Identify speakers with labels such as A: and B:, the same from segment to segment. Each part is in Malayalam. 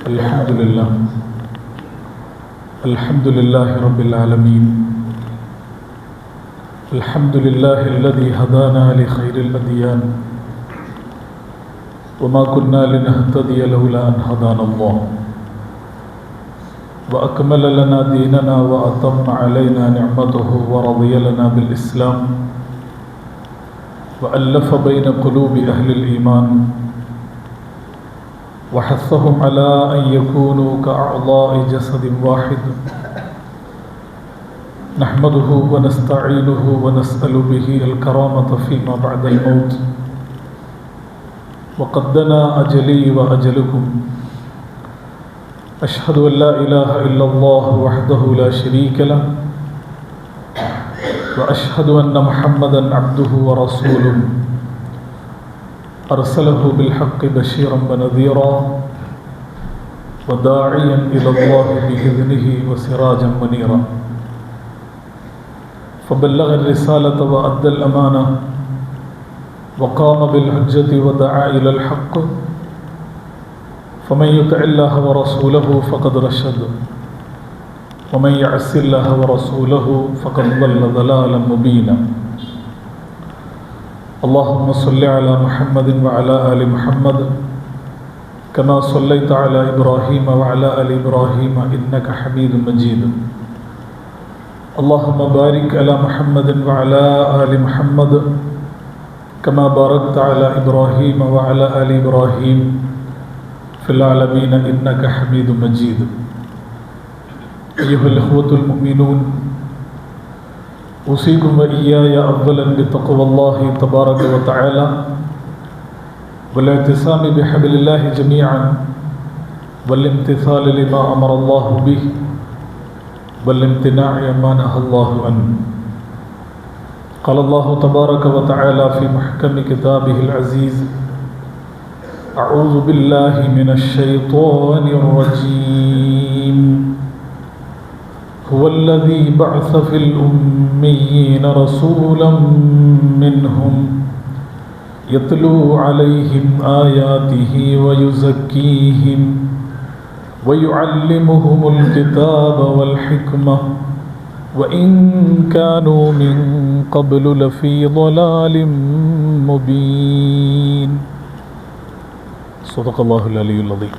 A: الحمد لله رب العالمين. الحمد لله الذي هدانا لخير الأديان وما كنا لنهتدي لولا أن هدانا الله وأكمل لنا ديننا وأتم علينا نعمته ورضي لنا بالإسلام وألف بين قلوب أهل الإيمان وحثهم على أن يكونوا كأعضاء جسد واحد نحمده ونستعينه ونسأل به الكرامة فيما بعد الموت وقد دنا أجلي وأجلكم. أشهد أن لا إله إلا الله وحده لا شريك له وأشهد أن محمدا عبده ورسوله أرسله بالحق بشيرا ونذيرا وداعيا إلى الله بإذنه وسراجا منيرا فبلغ الرسالة وأدى الأمانة وقام بالحجة ودعا إلى الحق فمن يطع الله ورسوله فقد رشد ومن يعص الله ورسوله فقد ضل ضلالا مبينا. اللهم صل على محمد وعلى آل محمد كما صليت على إبراهيم وعلى آل إبراهيم إنك حميد مجيد. اللهم بارك على محمد وعلى آل محمد كما باركت على إبراهيم وعلى آل إبراهيم في العالمين إنك حميد مجيد. أيها الإخوة المؤمنون، أوصيكم وإياي أولا بتقوى الله تبارك وتعالى والاعتصام بحبل الله جميعا والامتثال لما أمر الله به والامتناع عما نهى الله عنه. قال الله تبارك وتعالى في محكم كتابه العزيز: أعوذ بالله من الشيطان الرجيم. هو الذي بعث في الأميين رسولا منهم يتلو عليهم آياته ويزكيهم ويعلمهم الكتاب والحكمة وإن كانوا من قبل لفي ضلال مبين. صدق الله العلي العظيم.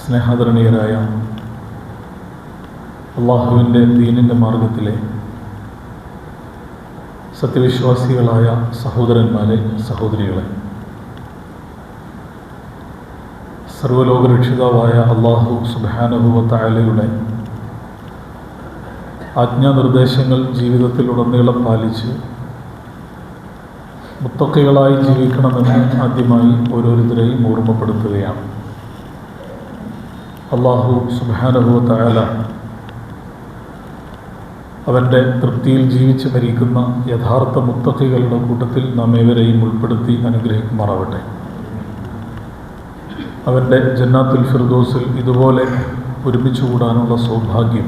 A: സ്നേഹാദരണീയരായ അള്ളാഹുവിൻ്റെ ദീനിൻ്റെ മാർഗത്തിലെ സത്യവിശ്വാസികളായ സഹോദരന്മാരെ, സഹോദരികളെ, സർവ്വലോകരക്ഷിതാവായ അള്ളാഹു സുബ്ഹാനഹു വ തആലയുടെ ആജ്ഞാനിർദ്ദേശങ്ങൾ ജീവിതത്തിലുടനീളം പാലിച്ച് മുത്തഖികളായി ജീവിക്കണമെന്ന് ആദ്യമായി ഓരോരുത്തരെയും ഓർമ്മപ്പെടുത്തുകയാണ്. അള്ളാഹു സുബ്ഹാനഹു വ തആല അവൻ്റെ തൃപ്തിയിൽ ജീവിച്ച് മരിക്കുന്ന യഥാർത്ഥ മുത്തഖികളുടെ കൂട്ടത്തിൽ നാം ഏവരെയും ഉൾപ്പെടുത്തി അനുഗ്രഹിക്കുമാറാവട്ടെ. അവൻ്റെ ജന്നാത്തുൽ ഫിർദൗസിൽ ഇതുപോലെ ഒരുമിച്ച് കൂടാനുള്ള സൗഭാഗ്യം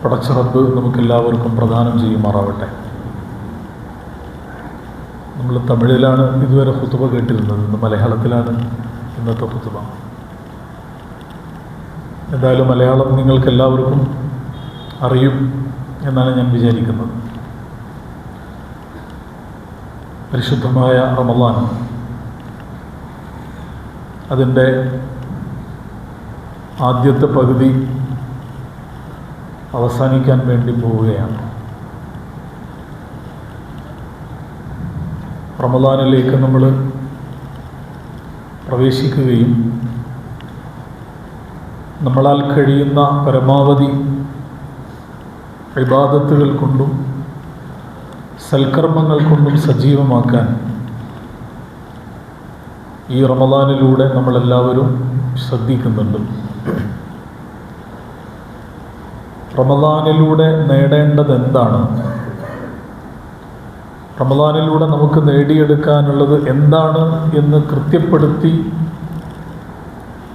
A: പടച്ച റബ്ബ് നമുക്കെല്ലാവർക്കും പ്രദാനം ചെയ്യുമാറാവട്ടെ. നമ്മൾ തമിഴിലാണ് ഇതുവരെ ഖുതുബ കേട്ടിരുന്നത്, ഇന്ന് മലയാളത്തിലാണ് ഇന്നത്തെ ഖുതുബ. എന്തായാലും മലയാളം നിങ്ങൾക്കെല്ലാവർക്കും അറിയും എന്നാണ് ഞാൻ വിചാരിക്കുന്നത്. പരിശുദ്ധമായ റമളാൻ അതിൻ്റെ ആദ്യത്തെ പകുതി അവസാനിക്കാൻ വേണ്ടി പോവുകയാണ്. റമളാനിലേക്ക് നമ്മൾ പ്രവേശിക്കുകയും നമ്മളാൽ കഴിയുന്ന പരമാവധി ഇബാദത്തുകൾ കൊണ്ടും സൽക്കർമ്മങ്ങൾ കൊണ്ടും സജീവമാക്കാൻ ഈ റമളാനിലൂടെ നമ്മളെല്ലാവരും ശ്രദ്ധിക്കുന്നുണ്ട്. റമളാനിലൂടെ നേടേണ്ടത് എന്താണ്? റമളാനിലൂടെ നമുക്ക് നേടിയെടുക്കാനുള്ളത് എന്താണ് എന്ന് കൃത്യപ്പെടുത്തി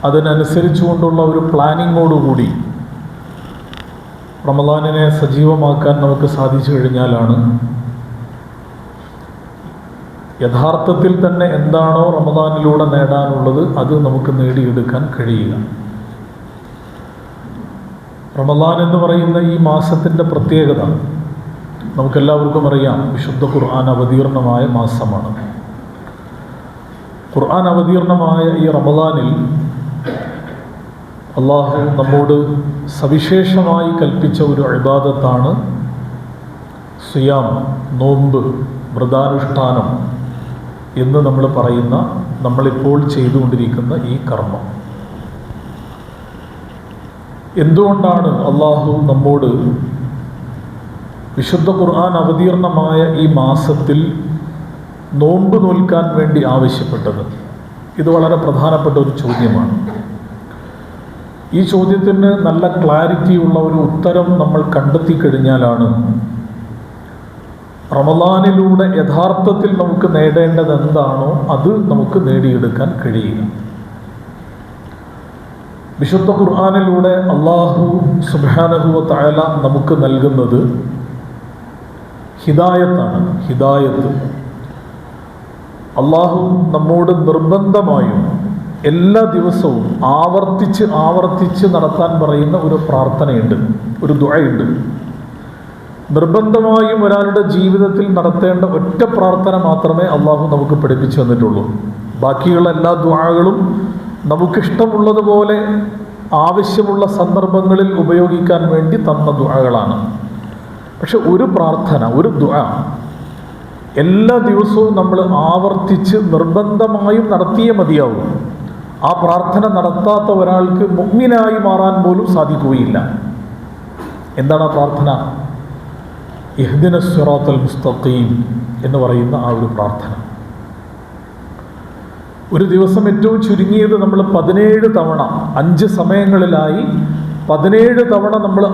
A: അതിനനുസരിച്ചുകൊണ്ടുള്ള ഒരു പ്ലാനിങ്ങോടുകൂടി റമദാനിനെ സജീവമാക്കാൻ നമുക്ക് സാധിച്ചു കഴിഞ്ഞാലാണ് യഥാർത്ഥത്തിൽ തന്നെ എന്താണോ റമദാനിലൂടെ നേടാനുള്ളത് അത് നമുക്ക് നേടിയെടുക്കാൻ കഴിയുക. റമദാൻ എന്ന് പറയുന്ന ഈ മാസത്തിൻ്റെ പ്രത്യേകത നമുക്കെല്ലാവർക്കും അറിയാം. വിശുദ്ധ ഖുർആൻ അവതീർണമായ മാസമാണ്. ഖുർആൻ അവതീർണമായ ഈ റമദാനിൽ അള്ളാഹു നമ്മോട് സവിശേഷമായി കൽപ്പിച്ച ഒരു ഇബാദത്താണ് സിയാം, നോമ്പ്, വ്രതാനുഷ്ഠാനം എന്ന് നമ്മൾ പറയുന്ന, നമ്മളിപ്പോൾ ചെയ്തുകൊണ്ടിരിക്കുന്ന ഈ കർമ്മം. എന്തുകൊണ്ടാണ് അള്ളാഹു നമ്മോട് വിശുദ്ധ ഖുർആൻ അവതീർണമായ ഈ മാസത്തിൽ നോമ്പ് നോൽക്കാൻ വേണ്ടി ആവശ്യപ്പെട്ടത്? ഇത് വളരെ പ്രധാനപ്പെട്ട ഒരു ചോദ്യമാണ്. ഈ ചോദ്യത്തിന് നല്ല ക്ലാരിറ്റിയുള്ള ഒരു ഉത്തരം നമ്മൾ കണ്ടെത്തി കഴിഞ്ഞാലാണ് റമദാനിലൂടെ യഥാർത്ഥത്തിൽ നമുക്ക് നേടേണ്ടത് എന്താണോ അത് നമുക്ക് നേടിയെടുക്കാൻ കഴിയുക. വിശുദ്ധ ഖുർആനിലൂടെ അല്ലാഹു സുബ്ഹാനഹു വ തആല നമുക്ക് നൽകുന്നത് ഹിദായത്താണ്. ഹിദായത്ത് അല്ലാഹു നമ്മോട് നിർബന്ധമായും എല്ലാ ദിവസവും ആവർത്തിച്ച് നടത്താൻ പറയുന്ന ഒരു പ്രാർത്ഥനയുണ്ട്, ഒരു ദുആയുണ്ട്. നിർബന്ധമായും ഒരാളുടെ ജീവിതത്തിൽ നടത്തേണ്ട ഒറ്റ പ്രാർത്ഥന മാത്രമേ അള്ളാഹു നമുക്ക് പഠിപ്പിച്ചു തന്നിട്ടുള്ളൂ. ബാക്കിയുള്ള എല്ലാ ദുആകളും നമുക്കിഷ്ടമുള്ളതുപോലെ ആവശ്യമുള്ള സന്ദർഭങ്ങളിൽ ഉപയോഗിക്കാൻ വേണ്ടി തന്ന ദുആകളാണ്. പക്ഷെ ഒരു പ്രാർത്ഥന, ഒരു ദുആ എല്ലാ ദിവസവും നമ്മൾ ആവർത്തിച്ച് നിർബന്ധമായും നടത്തിയേ മതിയാവും. ആ പ്രാർത്ഥന നടത്താത്ത ഒരാൾക്ക് മുഅ്മിനായി മാറാൻ പോലും സാധിക്കുകയില്ല. എന്താണ് ആ പ്രാർത്ഥന? ഇഹ്ദിനസ് സിറാത്തൽ മുസ്തഖീം എന്ന് പറയുന്ന ആ ഒരു പ്രാർത്ഥന. ഒരു ദിവസം ഏറ്റവും ചുരുങ്ങിയത് നമ്മൾ 17 തവണ 5 സമയങ്ങളിലായി 17 തവണ നമ്മൾ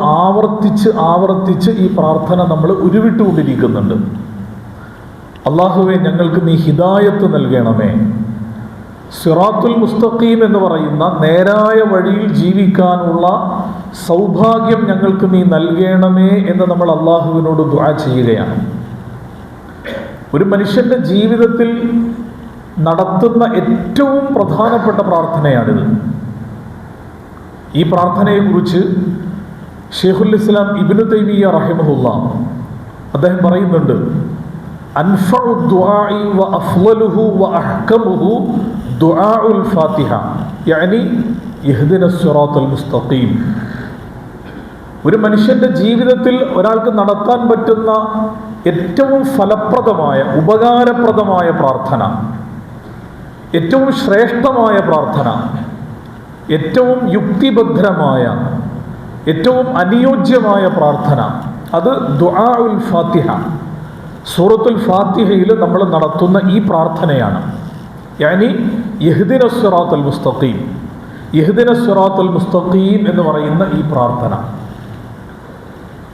A: ആവർത്തിച്ച് ഈ പ്രാർത്ഥന നമ്മൾ ഉരുവിട്ടുകൊണ്ടിരിക്കുന്നുണ്ട്. അല്ലാഹുവേ, ഞങ്ങൾക്ക് നീ ഹിദായത്ത് നൽകണമേ. സിറാത്തുൽ മുസ്തഖീം എന്ന് പറയുന്ന നേരായ വഴിയിൽ ജീവിക്കാനുള്ള സൗഭാഗ്യം ഞങ്ങൾക്ക് നീ നൽകണമേ എന്ന് നമ്മൾ അള്ളാഹുവിനോട് ദുആ ചെയ്യുകയാണ്. ഒരു മനുഷ്യൻ്റെ ജീവിതത്തിൽ നടത്തുന്ന ഏറ്റവും പ്രധാനപ്പെട്ട പ്രാർത്ഥനയാണിത്. ഈ പ്രാർത്ഥനയെക്കുറിച്ച് ശൈഖുൽ ഇസ്ലാം ഇബ്നു തൈമിയ്യ റഹിമഹുല്ലാഹ് അദ്ദേഹം പറയുന്നുണ്ട്, അൻഫഉ ദുആഇ വ അഫ്ളലുഹു വ അഹ്കമുഹു ദുആഉൽ ഫാത്തിഹ, യഅനി ഇഹ്ദിനസ് സിറാത്തൽ മുസ്തഖീം. ഒരു മനുഷ്യൻ്റെ ജീവിതത്തിൽ ഒരാൾക്ക് നടത്താൻ പറ്റുന്ന ഏറ്റവും ഫലപ്രദമായ, ഉപകാരപ്രദമായ പ്രാർത്ഥന, ഏറ്റവും ശ്രേഷ്ഠമായ പ്രാർത്ഥന, ഏറ്റവും യുക്തിഭദ്രമായ, ഏറ്റവും അനുയോജ്യമായ പ്രാർത്ഥന, അത് ദുആഉൽ ഫാത്തിഹ, സൂറത്തുൽ ഫാത്തിഹയിൽ നമ്മൾ നടത്തുന്ന ഈ പ്രാർത്ഥനയാണ്. യാനി ഇഹ്ദിനസ് സിറാത്തൽ മുസ്തഖീം, ഇഹ്ദിനസ് സിറാത്തൽ മുസ്തഖീം എന്ന് പറയുന്ന ഈ പ്രാർത്ഥന.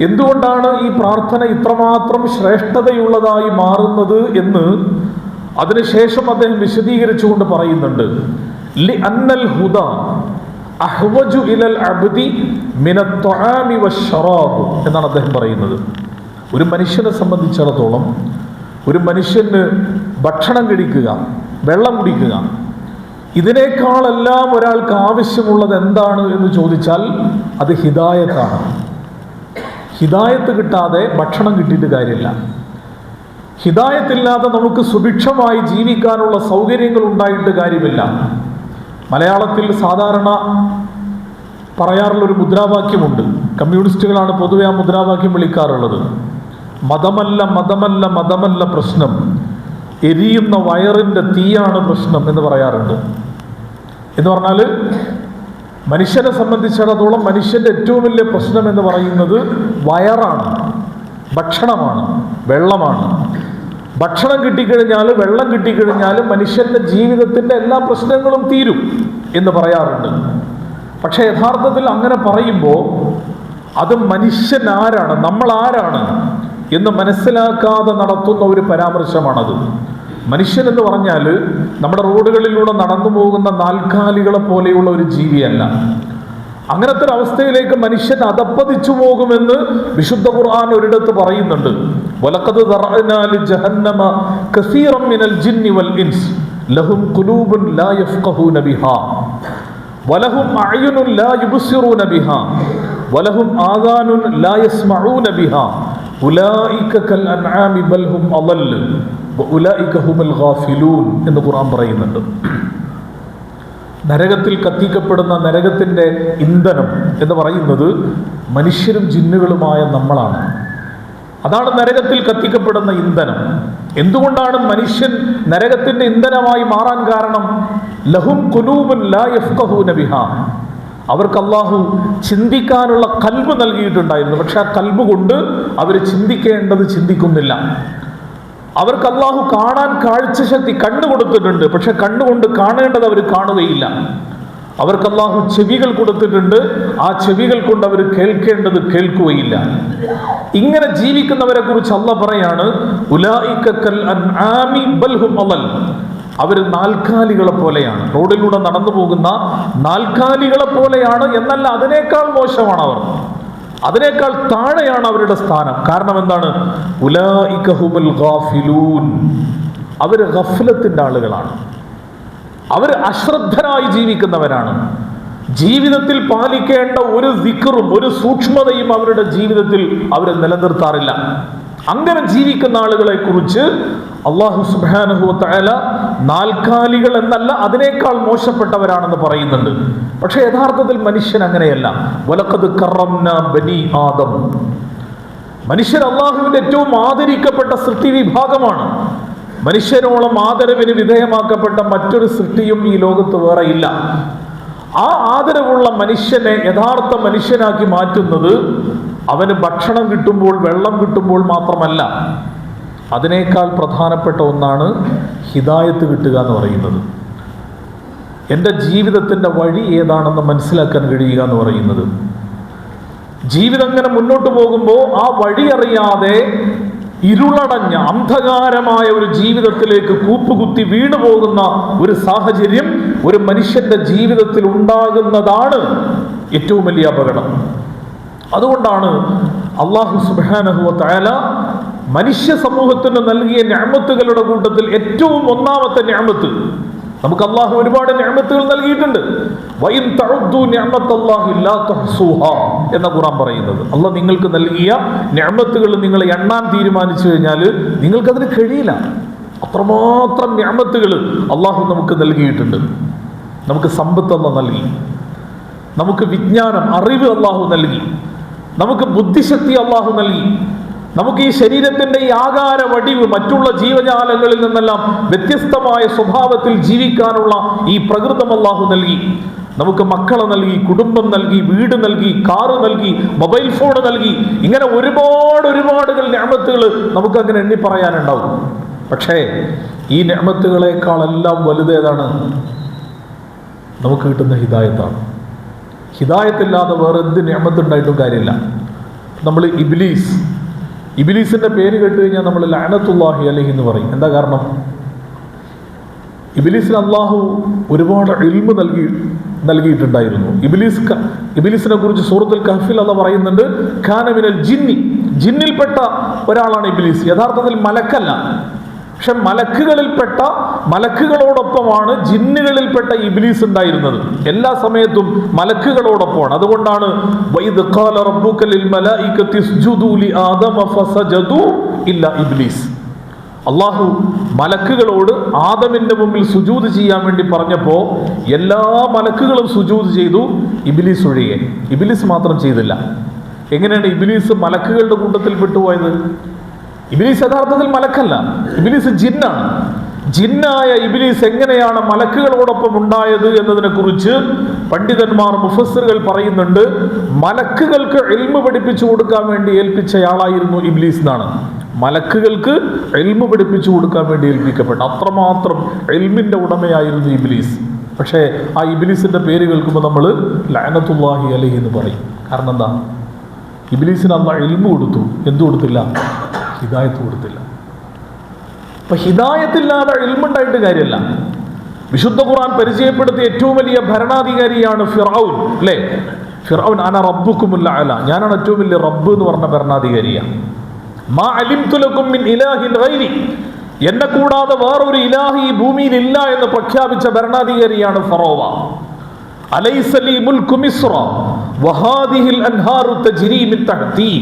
A: എന്തുകൊണ്ടാണ് ഈ പ്രാർത്ഥന ഇത്രമാത്രം ശ്രേഷ്ഠതയുള്ളതായി മാറുന്നത് എന്ന് അതിനുശേഷം അദ്ദേഹം വിശദീകരിച്ചുകൊണ്ട് പറയുന്നുണ്ട്. ലി അന്നൽ ഹുദ അഹ്വജു ഇലൽ അബ്ദി മിനത് ത്വആമി വശറാബ് എന്നാണ് അദ്ദേഹം പറയുന്നത്. ഒരു മനുഷ്യനെ സംബന്ധിച്ചിടത്തോളം, ഒരു മനുഷ്യന് ഭക്ഷണം കഴിക്കുക, വെള്ളം കുടിക്കുക, ഇതിനേക്കാളെല്ലാം ഒരാൾക്ക് ആവശ്യമുള്ളത് എന്താണ് എന്ന് ചോദിച്ചാൽ അത് ഹിദായത്താണ്. ഹിദായത്ത് കിട്ടാതെ ഭക്ഷണം കിട്ടിയിട്ട് കാര്യമില്ല. ഹിദായത്തില്ലാതെ നമുക്ക് സുഭിക്ഷമായി ജീവിക്കാനുള്ള സൗകര്യങ്ങൾ ഉണ്ടായിട്ട് കാര്യമില്ല. മലയാളത്തിൽ സാധാരണ പറയാറുള്ളൊരു മുദ്രാവാക്യമുണ്ട്. കമ്മ്യൂണിസ്റ്റുകളാണ് പൊതുവെ ആ മുദ്രാവാക്യം വിളിക്കാറുള്ളത്. മതമല്ല മതമല്ല മതമല്ല പ്രശ്നം, എരിയുന്ന വയറിൻ്റെ തീയാണ് പ്രശ്നം എന്ന് പറയാറുണ്ട്. എന്ന് പറഞ്ഞാൽ മനുഷ്യനെ സംബന്ധിച്ചിടത്തോളം മനുഷ്യൻ്റെ ഏറ്റവും വലിയ പ്രശ്നം എന്ന് പറയുന്നത് വയറാണ്, ഭക്ഷണമാണ്, വെള്ളമാണ്. ഭക്ഷണം കിട്ടിക്കഴിഞ്ഞാൽ, വെള്ളം കിട്ടിക്കഴിഞ്ഞാൽ മനുഷ്യൻ്റെ ജീവിതത്തിൻ്റെ എല്ലാ പ്രശ്നങ്ങളും തീരും എന്ന് പറയാറുണ്ട്. പക്ഷേ യഥാർത്ഥത്തിൽ അങ്ങനെ പറയുമ്പോൾ അത് മനുഷ്യൻ ആരാണ്, നമ്മൾ ആരാണ് എന്ന് മനസ്സിലാക്കാതെ നടത്തുന്ന ഒരു പരാമർശമാണത്. മനുഷ്യൻ എന്ന് പറഞ്ഞാൽ നമ്മുടെ റോഡുകളിലൂടെ നടന്നു പോകുന്ന നാൽക്കാലികളെ പോലെയുള്ള ഒരു ജീവിയല്ല. അങ്ങനത്തെ ഒരു അവസ്ഥയിലേക്ക് മനുഷ്യൻ അധപ്പതിച്ചു പോകുമെന്ന് വിശുദ്ധ ഖുർആൻ ഒരിടത്ത് പറയുന്നുണ്ട്. വലഖദ് ദറഅനാ ലിജഹന്നമ കസീറൻ മിനൽ ജിന്നി വൽ ഇൻസ് ലഹും ഖുലൂബുൻ ലാ യഫ്ഖഹൂന ബിഹാ വലഹും അഅ്യുനുൻ ലാ യുബ്സിറൂന ബിഹാ വലഹും ആദാനുൻ ലാ യസ്മഊന ബിഹാ ഉലൈക കൽ അൻആമി ബൽ ഹും അളൽ വഉലൈക ഹുമുൽ ഗാഫിലൂൻ എന്ന് ഖുർആൻ പറയുന്നുണ്ട്. നരകത്തിൽ കത്തിക്കപ്പെടുന്ന നരകത്തിൻ്റെ ഇന്ധനം എന്ന് പറയുന്നത് മനുഷ്യരും ജിന്നുകളുമായ നമ്മളാണ്. അതാണ് നരകത്തിൽ കത്തിക്കപ്പെടുന്ന ഇന്ധനം. എന്തുകൊണ്ടാണ് മനുഷ്യൻ നരകത്തിന്റെ ഇന്ധനമായി മാറാൻ കാരണം? ലഹും ഖുലൂബുൻ ലാ യഫ്ഖഹൂന ബിഹാ, അവർക്ക് അല്ലാഹു ചിന്തിക്കാനുള്ള ഖൽബ് നൽകിയിട്ടുണ്ടായിരുന്നു. പക്ഷെ ആ ഖൽബ് കൊണ്ട് അവർ ചിന്തിക്കേണ്ടത് ചിന്തിക്കുന്നില്ല. അവർക്ക് അല്ലാഹു കാണാൻ കാഴ്ചശക്തി കണ്ണു കൊടുത്തിട്ടുണ്ട്, പക്ഷെ കണ്ണുകൊണ്ട് കാണേണ്ടത് അവർ കാണുകയില്ല. അവർക്ക് അല്ലാഹു ചെവികൾ കൊടുത്തിട്ടുണ്ട്, ആ ചെവികൾ കൊണ്ട് അവർ കേൾക്കേണ്ടത് കേൾക്കുകയില്ല. ഇങ്ങനെ ജീവിക്കുന്നവരെ കുറിച്ച് അല്ലാഹ് പറയാണ്, ഉലൈക കൽ അൻആമി ബൽ ഹും അളൽ, അവർ നാൽക്കാലികളെ പോലെയാണ്, റോഡിലൂടെ നടന്നു പോകുന്ന നാൽക്കാലികളെ പോലെയാണ്. എന്നല്ല, അതിനേക്കാൾ മോശമാണ് അവർ, അതിനേക്കാൾ താഴെയാണ് അവരുടെ സ്ഥാനം. കാരണം എന്താണ്? ഉലൈക ഹുമുൽ ഗാഫിലൂൻ, അവർ ഗഫ്ലത്തിന്റെ ആളുകളാണ്, അവർ അശ്രദ്ധരായി ജീവിക്കുന്നവരാണ്. ജീവിതത്തിൽ പാലിക്കേണ്ട ഒരു ദിക്റും ഒരു സൂക്ഷ്മതയും അവരുടെ ജീവിതത്തിൽ അവർ നിലനിർത്താറില്ല. അങ്ങനെ ജീവിക്കുന്ന ആളുകളെ കുറിച്ച് അല്ലാഹു സുബ്ഹാനഹു വ തആല നാൽക്കാലികൾ എന്നല്ല, അതിനേക്കാൾ മോശപ്പെട്ടവരാണെന്ന് പറയുന്നുണ്ട്. പക്ഷെ യഥാർത്ഥത്തിൽ മനുഷ്യൻ അങ്ങനെയല്ല. വലഖദ് കറംനാ ബനി ആദം, മനുഷ്യർ അല്ലാഹുവിന്റെ ഏറ്റവും ആദരിക്കപ്പെട്ട സൃഷ്ടി വിഭാഗമാണ്. മനുഷ്യരോളം ആദരവിന് വിധേയമാക്കപ്പെട്ട മറ്റൊരു സൃഷ്ടിയും ഈ ലോകത്ത് വേറെ ഇല്ല. ആ ആദരവുള്ള മനുഷ്യനെ യഥാർത്ഥ മനുഷ്യനാക്കി മാറ്റുന്നത് അവന് ഭക്ഷണം കിട്ടുമ്പോൾ, വെള്ളം കിട്ടുമ്പോൾ മാത്രമല്ല, അതിനേക്കാൾ പ്രധാനപ്പെട്ട ഒന്നാണ് ഹിദായത്ത് കിട്ടുക എന്ന് പറയുന്നത്. എൻ്റെ ജീവിതത്തിൻ്റെ വഴി ഏതാണെന്ന് മനസ്സിലാക്കാൻ കഴിയുക എന്ന് പറയുന്നത്. ജീവിതം ഇങ്ങനെ മുന്നോട്ട് പോകുമ്പോൾ ആ വഴി അറിയാതെ ഇരുളടഞ്ഞ അന്ധകാരമായ ഒരു ജീവിതത്തിലേക്ക് കൂപ്പുകുത്തി വീണു പോകുന്ന ഒരു സാഹചര്യം ഒരു മനുഷ്യന്റെ ജീവിതത്തിൽ ഉണ്ടാകുന്നതാണ് ഏറ്റവും വലിയ അപകടം. അതുകൊണ്ടാണ് അല്ലാഹു സുബ്ഹാനഹു വ തആല മനുഷ്യ സമൂഹത്തിന് നൽകിയ നിഅമത്തുകളുടെ കൂട്ടത്തിൽ ഏറ്റവും ഒന്നാമത്തെ നിഅമത്ത്, നമുക്ക് അല്ലാഹു ഒരുപാട് നിഅമത്തുകൾ നൽകിയിട്ടുണ്ട്. വഇൻ തഉദ്ദു നിഅമത്തല്ലാഹി ലാ തുഹ്സുഹാ എന്ന ഖുർആൻ പറയുന്നത്. അല്ലാഹ് നിങ്ങൾക്ക് നൽകിയ നിഅമത്തുകൾ നിങ്ങൾ എണ്ണാൻ തീരുമാനിച്ചു കഴിഞ്ഞാൽ നിങ്ങൾക്കതിന് കഴിയില്ല. അത്രമാത്രം നിഅമത്തുകൾ അല്ലാഹു നമുക്ക് നൽകിയിട്ടുണ്ട്. നമുക്ക് സമ്പത്ത് അല്ലാഹു നൽകി, നമുക്ക് വിജ്ഞാനം അറിവ് അല്ലാഹു നൽകി, നമുക്ക് ബുദ്ധിശക്തി അല്ലാഹു നൽകി, നമുക്ക് ഈ ശരീരത്തിന്റെ ഈ ആകാര വടിവ് മറ്റുള്ള ജീവജാലങ്ങളിൽ നിന്നെല്ലാം വ്യത്യസ്തമായ സ്വഭാവത്തിൽ ജീവിക്കാനുള്ള ഈ പ്രകൃതം അല്ലാഹു നൽകി. നമുക്ക് മക്കളെ നൽകി, കുടുംബം നൽകി, വീട് നൽകി, കാറ് നൽകി, മൊബൈൽ ഫോൺ നൽകി. ഇങ്ങനെ ഒരുപാട് നിഅമത്തുകൾ നമുക്ക് അങ്ങനെ എണ്ണി പറയാനുണ്ടാവും. പക്ഷേ ഈ നിഅമത്തുകളെക്കാളെല്ലാം വലുതേതാണ്? നമുക്ക് കിട്ടുന്ന ഹിദായത്താണ്. ഹിദായത്തില്ലാതെ വേറെ എന്ത് നിഅമത്തുണ്ടായിട്ടും കാര്യമില്ല. നമ്മൾ ഇബ്ലീസിന്റെ പേര് കേട്ട് കഴിഞ്ഞാൽ നമ്മൾ ലഅനത്തുല്ലാഹി അലൈഹി എന്ന് പറയും. എന്താ കാരണം? ഇബ്ലീസിന് അല്ലാഹു ഒരുപാട് ഇൽമ് നൽകിയിട്ടുണ്ടായിരുന്നു. ഇബ്ലീസിനെ കുറിച്ച് സൂറത്തുൽ കഹ്ഫിൽ അല്ലാഹു പറയുന്നുണ്ട്, കാന മിനൽ ജിന്നി, ജിന്നിൽപ്പെട്ട ഒരാളാണ് ഇബ്ലീസ്. യഥാർത്ഥത്തിൽ മലക്കല്ല, പക്ഷെ മലക്കുകളോടൊപ്പമാണ് ജിന്നുകളിൽപ്പെട്ട ഇബ്ലീസ് ഉണ്ടായിരുന്നത്. എല്ലാ സമയത്തും മലക്കുകളോടൊപ്പമാണ്. അതുകൊണ്ടാണ് വഇദ് ഖാല റബ്ബുക ലിൽ മലായികതി ഇസ്ജുദൂ ലി ആദമ ഫസജദൂ ഇല്ലാ ഇബ്ലീസ്. അല്ലാഹു മലക്കുകളോട് ആദമിന്റെ മുമ്പിൽ സുജൂദ് ചെയ്യാൻ വേണ്ടി പറഞ്ഞപ്പോൾ എല്ലാ മലക്കുകളും സുജൂദ് ചെയ്തു, ഇബ്ലീസ് ഒഴികെ. ഇബ്ലീസ് മാത്രം ചെയ്തില്ല. എങ്ങനെയാണ് ഇബ്ലീസ് മലക്കുകളുടെ കൂട്ടത്തിൽ പെട്ടുപോയത്? ഇബ്ലീസ് യഥാർത്ഥത്തിൽ മലക്കല്ല, ഇബ്ലീസ് ജിന്നാണ്. ജിന്നായ ഇബ്ലീസ് എങ്ങനെയാണ് മലക്കുകളോടൊപ്പം ഉണ്ടായത് എന്നതിനെ കുറിച്ച് പണ്ഡിതന്മാർ മുഫസ്സിറുകൾ പറയുന്നുണ്ട്. മലക്കുകൾക്ക് ഇൽമ് പഠിപ്പിച്ചു കൊടുക്കാൻ വേണ്ടി ഏൽപ്പിച്ചയാളായിരുന്നു ഇബ്ലീസ് എന്നാണ്. മലക്കുകൾക്ക് ഇൽമ് പഠിപ്പിച്ചു കൊടുക്കാൻ വേണ്ടി ഏൽപ്പിക്കപ്പെട്ട അത്രമാത്രം ഇൽമിന്റെ ഉടമയായിരുന്നു ഇബ്ലീസ്. പക്ഷേ ആ ഇബ്ലീസിന്റെ പേര് കേൾക്കുമ്പോൾ നമ്മൾ ലഅനത്തുല്ലാഹി അലൈഹി എന്ന് പറയും. കാരണം എന്താ? ഇബ്ലീസിന് അല്ലാഹ് ഇൽമ് കൊടുത്തു, എന്തു കൊടുത്തില്ല? ഹിദായത്ത് കൊടുത്തില്ല. അപ്പൊ ഹിദായത്തില്ലാതെ ഇൽമുണ്ടായിട്ട് കാര്യമല്ല. വിശുദ്ധ ഖുർആൻ പരിചയപ്പെടുത്തിയ ഏറ്റവും വലിയ ഭരണാധികാരിയാണ് ഫിറഔൻ, അല്ലേ? ഫിർഔൻ അന റബ്ബുക്കുമുൽ അഅല, ഞാനാണ് ഏറ്റവും വലിയ റബ്ബ് എന്ന് പറഞ്ഞ ഭരണാധികാരിയാണ്. മാ അലിംതു ലക്കും മിൻ ഇലാഹിൻ ഗൈരി, എന്നെ കൂടാതെ വേറൊരു ഇലാഹി ഈ ഭൂമിയിൽ ഇല്ല എന്ന് പ്രഖ്യാപിച്ച ഭരണാധികാരിയാണ് ഫറോവ. അലൈസ ലീ മുൽക്കു മിസ്ര വഹാദിഹിൽ അൻഹാറു തജ്രി മിൻ തഹ്തി,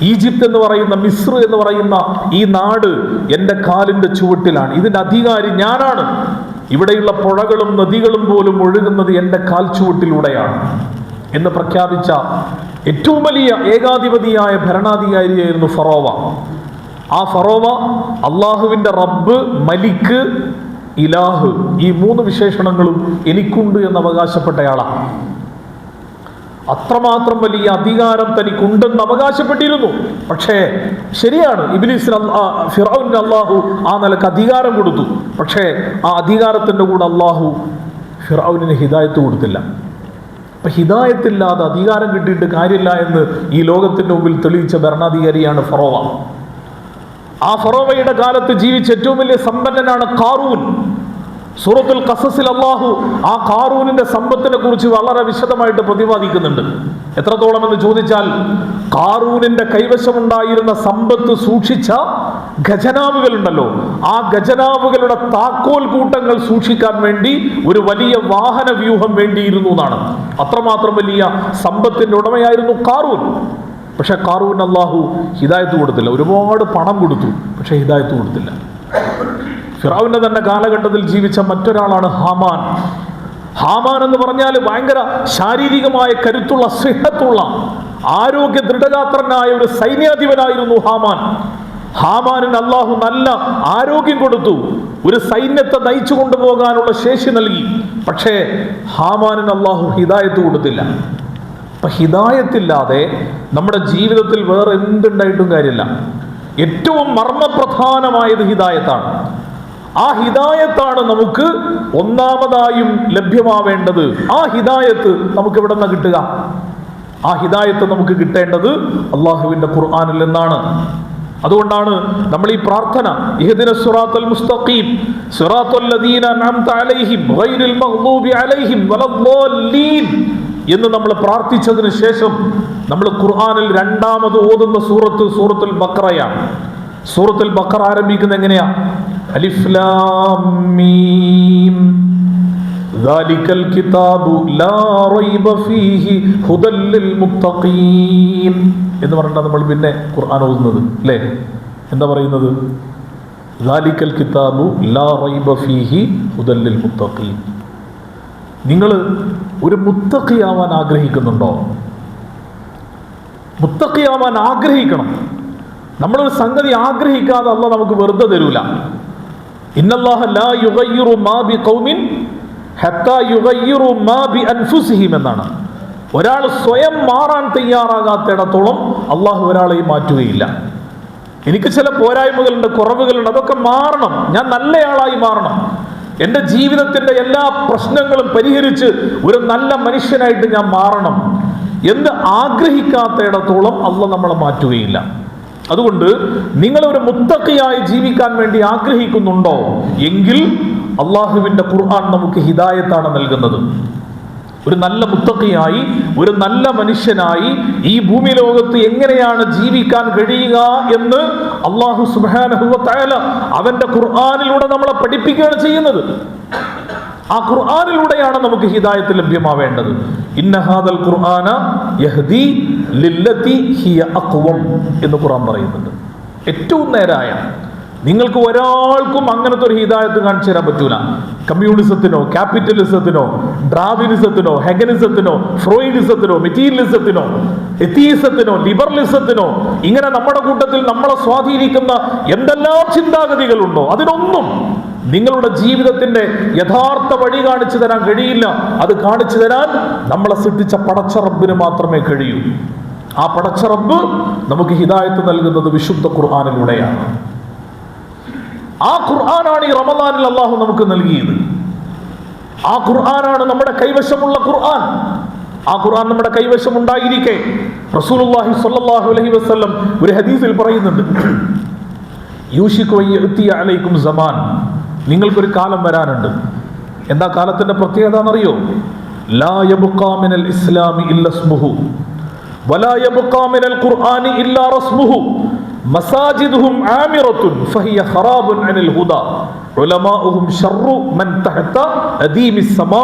A: ഈജിപ്ത് എന്ന് പറയുന്ന, മിസ്ർ എന്ന് പറയുന്ന ഈ നാട് എൻ്റെ കാലിൻ്റെ ചുവട്ടിലാണ്, ഇതിൻ്റെ അധികാരി ഞാനാണ്, ഇവിടെയുള്ള പുഴകളും നദികളും പോലും ഒഴുകുന്നത് എൻ്റെ കാൽ ചുവട്ടിലൂടെയാണ് എന്ന് പ്രഖ്യാപിച്ച ഏറ്റവും വലിയ ഏകാധിപതിയായ ഭരണാധികാരിയായിരുന്നു ഫറോവ. ആ ഫറോവ അള്ളാഹുവിൻ്റെ റബ്ബ്, മലിക്ക്, ഇലാഹ്, ഈ 3 വിശേഷണങ്ങളും എനിക്കുണ്ട് എന്ന് അവകാശപ്പെട്ടയാളാണ്. അത്രമാത്രം വലിയ അധികാരം തനിക്കുണ്ടെന്ന് അവകാശപ്പെട്ടിരുന്നു. പക്ഷേ ശരിയാണ്, ഇബ്ലീസിന് ഫിർഔന് അള്ളാഹു ആ നിലക്ക് അധികാരം കൊടുത്തു. പക്ഷേ ആ അധികാരത്തിൻ്റെ കൂടെ അള്ളാഹു ഫിർഔനിന് ഹിദായത്ത് കൊടുത്തില്ല. അപ്പം ഹിദായത്തില്ലാതെ അധികാരം കിട്ടിയിട്ട് കാര്യമില്ല എന്ന് ഈ ലോകത്തിൻ്റെ മുമ്പിൽ തെളിയിച്ച ഭരണാധികാരിയാണ് ഫറോവ. ആ ഫറോവയുടെ കാലത്ത് ജീവിച്ച ഏറ്റവും വലിയ സമ്പന്നനാണ് ഖാറൂൻ. സൂറത്തുൽ ഖസസിൽ അല്ലാഹു ആ ഖാറൂനിന്റെ സമ്പത്തിനെ കുറിച്ച് വളരെ വിശദമായിട്ട് പ്രതിപാദിക്കുന്നുണ്ട്. എത്രത്തോളം എന്ന് ചോദിച്ചാൽ, ഖാറൂനിന്റെ കൈവശമുണ്ടായിരുന്ന സമ്പത്ത് സൂക്ഷിച്ച ഖജനാവുകളുണ്ടല്ലോ, ആ ഖജനാവുകളുടെ താക്കോൽ കൂട്ടങ്ങൾ സൂക്ഷിക്കാൻ വേണ്ടി ഒരു വലിയ വാഹന വ്യൂഹം വേണ്ടിയിരുന്നു എന്നാണ്. അത്രമാത്രം വലിയ സമ്പത്തിന്റെ ഉടമയായിരുന്നു ഖാറൂൻ. പക്ഷെ ഖാറൂൻ അല്ലാഹു ഹിദായത്ത് കൊടുത്തില്ല. ഒരുപാട് പണം കൊടുത്തു, പക്ഷെ ഹിദായത്ത് കൊടുത്തില്ല. ഫിറഔന്റെ തന്നെ കാലഘട്ടത്തിൽ ജീവിച്ച മറ്റൊരാളാണ് ഹാമാൻ. ഹാമാൻ എന്ന് പറഞ്ഞാൽ ഭയങ്കര ശാരീരികമായ കരുത്തുള്ള, സിഹത്തുള്ള, ആരോഗ്യ ദൃഢഗാത്രനായ ഒരു സൈന്യാധിപനായിരുന്നു ഹാമാൻ. ഹാമാനിന് അള്ളാഹു നല്ല ആരോഗ്യം കൊടുത്തു, ഒരു സൈന്യത്തെ നയിച്ചു കൊണ്ടുപോകാനുള്ള ശേഷി നൽകി. പക്ഷേ ഹാമാനിന് അള്ളാഹു ഹിദായത്ത് കൊടുത്തില്ല. അപ്പൊ ഹിദായത്തില്ലാതെ നമ്മുടെ ജീവിതത്തിൽ വേറെ എന്തുണ്ടായിട്ടും കാര്യമില്ല. ഏറ്റവും മർമ്മപ്രധാനമായത് ഹിദായത്താണ്. ആ ഹിദായത്താണ് നമുക്ക് ഒന്നാമതായും ലഭ്യമാവേണ്ടത്. ആ ഹിദായത്ത് നമുക്ക് എവിടെ നിന്നാണ് കിട്ടുക? ആ ഹിദായത്ത് നമുക്ക് കിട്ടേണ്ടത് അള്ളാഹുവിന്റെ ഖുർആനിൽ നിന്നാണ്. അതുകൊണ്ടാണ് നമ്മൾ ഈ പ്രാർത്ഥന ഇഹ്ദിനസ് സിറാത്തൽ മുസ്തഖീം സിറാത്തൽ ലദീന അൻഅംത അലൈഹിം ഗൈറിൽ മഗ്ദൂബി അലൈഹിം വലദ്ദാല്ലീൻ എന്ന് നമ്മൾ പ്രാർത്ഥിച്ചതിന് ശേഷം നമ്മൾ ഖുർആനിൽ രണ്ടാമത് ഓതുന്ന സൂറത്തുൽ ബഖറയാണ്. സൂറത്തുൽ ബഖറ ആരംഭിക്കുന്നത് എങ്ങനെയാ? അലിഫ് ലാം മീം ദാലികൽ കിതാബു ലാ റൈബ ഫീഹി ഹുദൽ ലിൽ മുത്തഖീൻ എന്ന് പറഞ്ഞാൽ നമ്മൾ പിന്നെ ഖുർആൻ ഓതുന്നത് അല്ലേ? എന്താ പറയുന്നത്? ദാലികൽ കിതാബു ലാ റൈബ ഫീഹി ഹുദൽ ലിൽ മുത്തഖീൻ. നിങ്ങൾ ഒരു മുത്തഖിയാവാൻ ആഗ്രഹിക്കുന്നുണ്ടോ? മുത്തഖിയാവാൻ ആഗ്രഹിക്കണം. നമ്മളൊരു സംഗതി ആഗ്രഹിക്കാതെ അല്ലാഹു നമുക്ക് വെറുതെ തരൂല. ഇന്നല്ലാഹ ലാ യുഗയ്യിറു മാ ബിഖൗമിൻ ഹത്താ യുഗയ്യിറു മാ ബിഅൻഫുസിഹിം എന്നാണ്. ഒരാൾ സ്വയം മാറാൻ തയ്യാറാകാത്തിടത്തോളം അള്ളാഹു ഒരാളെയും മാറ്റുകയില്ല. എനിക്ക് ചില പോരായ്മകളുണ്ട്, കുറവുകളുണ്ട്, അതൊക്കെ മാറണം. ഞാൻ നല്ലയാളായി മാറണം. എൻ്റെ ജീവിതത്തിൻ്റെ എല്ലാ പ്രശ്നങ്ങളും പരിഹരിച്ച് ഒരു നല്ല മനുഷ്യനായിട്ട് ഞാൻ മാറണം എന്ന് ആഗ്രഹിക്കാത്തിടത്തോളം അള്ളാഹു നമ്മളെ മാറ്റുകയില്ല. അതുകൊണ്ട് നിങ്ങളൊരു മുത്തഖിയായി ജീവിക്കാൻ വേണ്ടി ആഗ്രഹിക്കുന്നുണ്ടോ എങ്കിൽ അള്ളാഹുവിൻ്റെ ഖുർആൻ നമുക്ക് ഹിദായത്താണ് നൽകുന്നത്. ഒരു നല്ല മുത്തഖിയായി, ഒരു നല്ല മനുഷ്യനായി ഈ ഭൂമി ലോകത്ത് എങ്ങനെയാണ് ജീവിക്കാൻ കഴിയുക എന്ന് അല്ലാഹു സുബ്ഹാനഹു വ തആല അവന്റെ ഖുർആനിലൂടെ നമ്മളെ പഠിപ്പിക്കുകയാണ് ചെയ്യുന്നത്. ആ ഖുർആനിലൂടെയാണ് നമുക്ക് ഹിദായത്ത് ലഭ്യമാവേണ്ടത്. ഇന്ന ഹാദൽ ഖുർആന യഹ്ദി ലില്ലതി ഹിയ അഖ്വം എന്ന് ഖുർആൻ പറയുന്നുണ്ട്. ഏറ്റവും നേരായ, നിങ്ങൾക്ക് ഒരാൾക്കും അങ്ങനത്തെ ഒരു ഹിദായത്ത് കാണിച്ചു തരാൻ പറ്റൂല. കമ്മ്യൂണിസത്തിനോ ക്യാപിറ്റലിസത്തിനോ ഡ്രാവിനിസത്തിനോ ഹെഗനിസത്തിനോ ഫ്രോയിഡിസത്തിനോ മെറ്റീരിയലിസത്തിനോ എത്തീസത്തിനോ ലിബറലിസത്തിനോ ഇങ്ങനെ നമ്മുടെ കൂട്ടത്തിൽ നമ്മളെ സ്വാധീനിക്കുന്ന എന്തെല്ലാം ചിന്താഗതികളുണ്ടോ അതിനൊന്നും നിങ്ങളുടെ ജീവിതത്തിന്റെ യഥാർത്ഥ വഴി കാണിച്ചു തരാൻ കഴിയില്ല. അത് കാണിച്ചു തരാൻ നമ്മളെ സൃഷ്ടിച്ച പടച്ച റബ്ബിന് മാത്രമേ കഴിയൂ. ആ പടച്ച റബ്ബ് നമുക്ക് ഹിദായത്ത് നൽകുന്നത് വിശുദ്ധ ഖുർആനിലൂടെയാണ്. ആ ഖുർആനാണ് ഈ റമദാനിൽ അല്ലാഹു നമുക്ക് നൽകിയത്. ആ ഖുർആനാണ് നമ്മുടെ കൈവശമുള്ള ഖുർആൻ. ആ ഖുർആൻ നമ്മുടെ കൈവശം ഉണ്ടായിരിക്കെ റസൂലുള്ളാഹി സ്വല്ലല്ലാഹു അലൈഹി വസല്ലം ഒരു ഹദീസിൽ പറയുന്നുണ്ട്, യൂഷികു യഅതി അലൈക്കും സമാൻ, നിങ്ങൾക്കൊരു കാലം വരാനുണ്ട്. എന്താ കാലത്തിന്റെ പ്രത്യേകത എന്നറിയോ? ലാ യബ്ഖാ മിനൽ ഇസ്ലാമി ഇല്ല ഇസ്മുഹു വലാ യബ്ഖാ മിനൽ ഖുർആനി ഇല്ലാ റസ്മുഹു മസാജിദുഹും ആമിറത്തുൻ ഫഹിയ ഖറാബുൻ അനിൽ ഹുദാ ഉലമാഉഹും ശർറു മൻ തഹത അദീമിസ് സമാ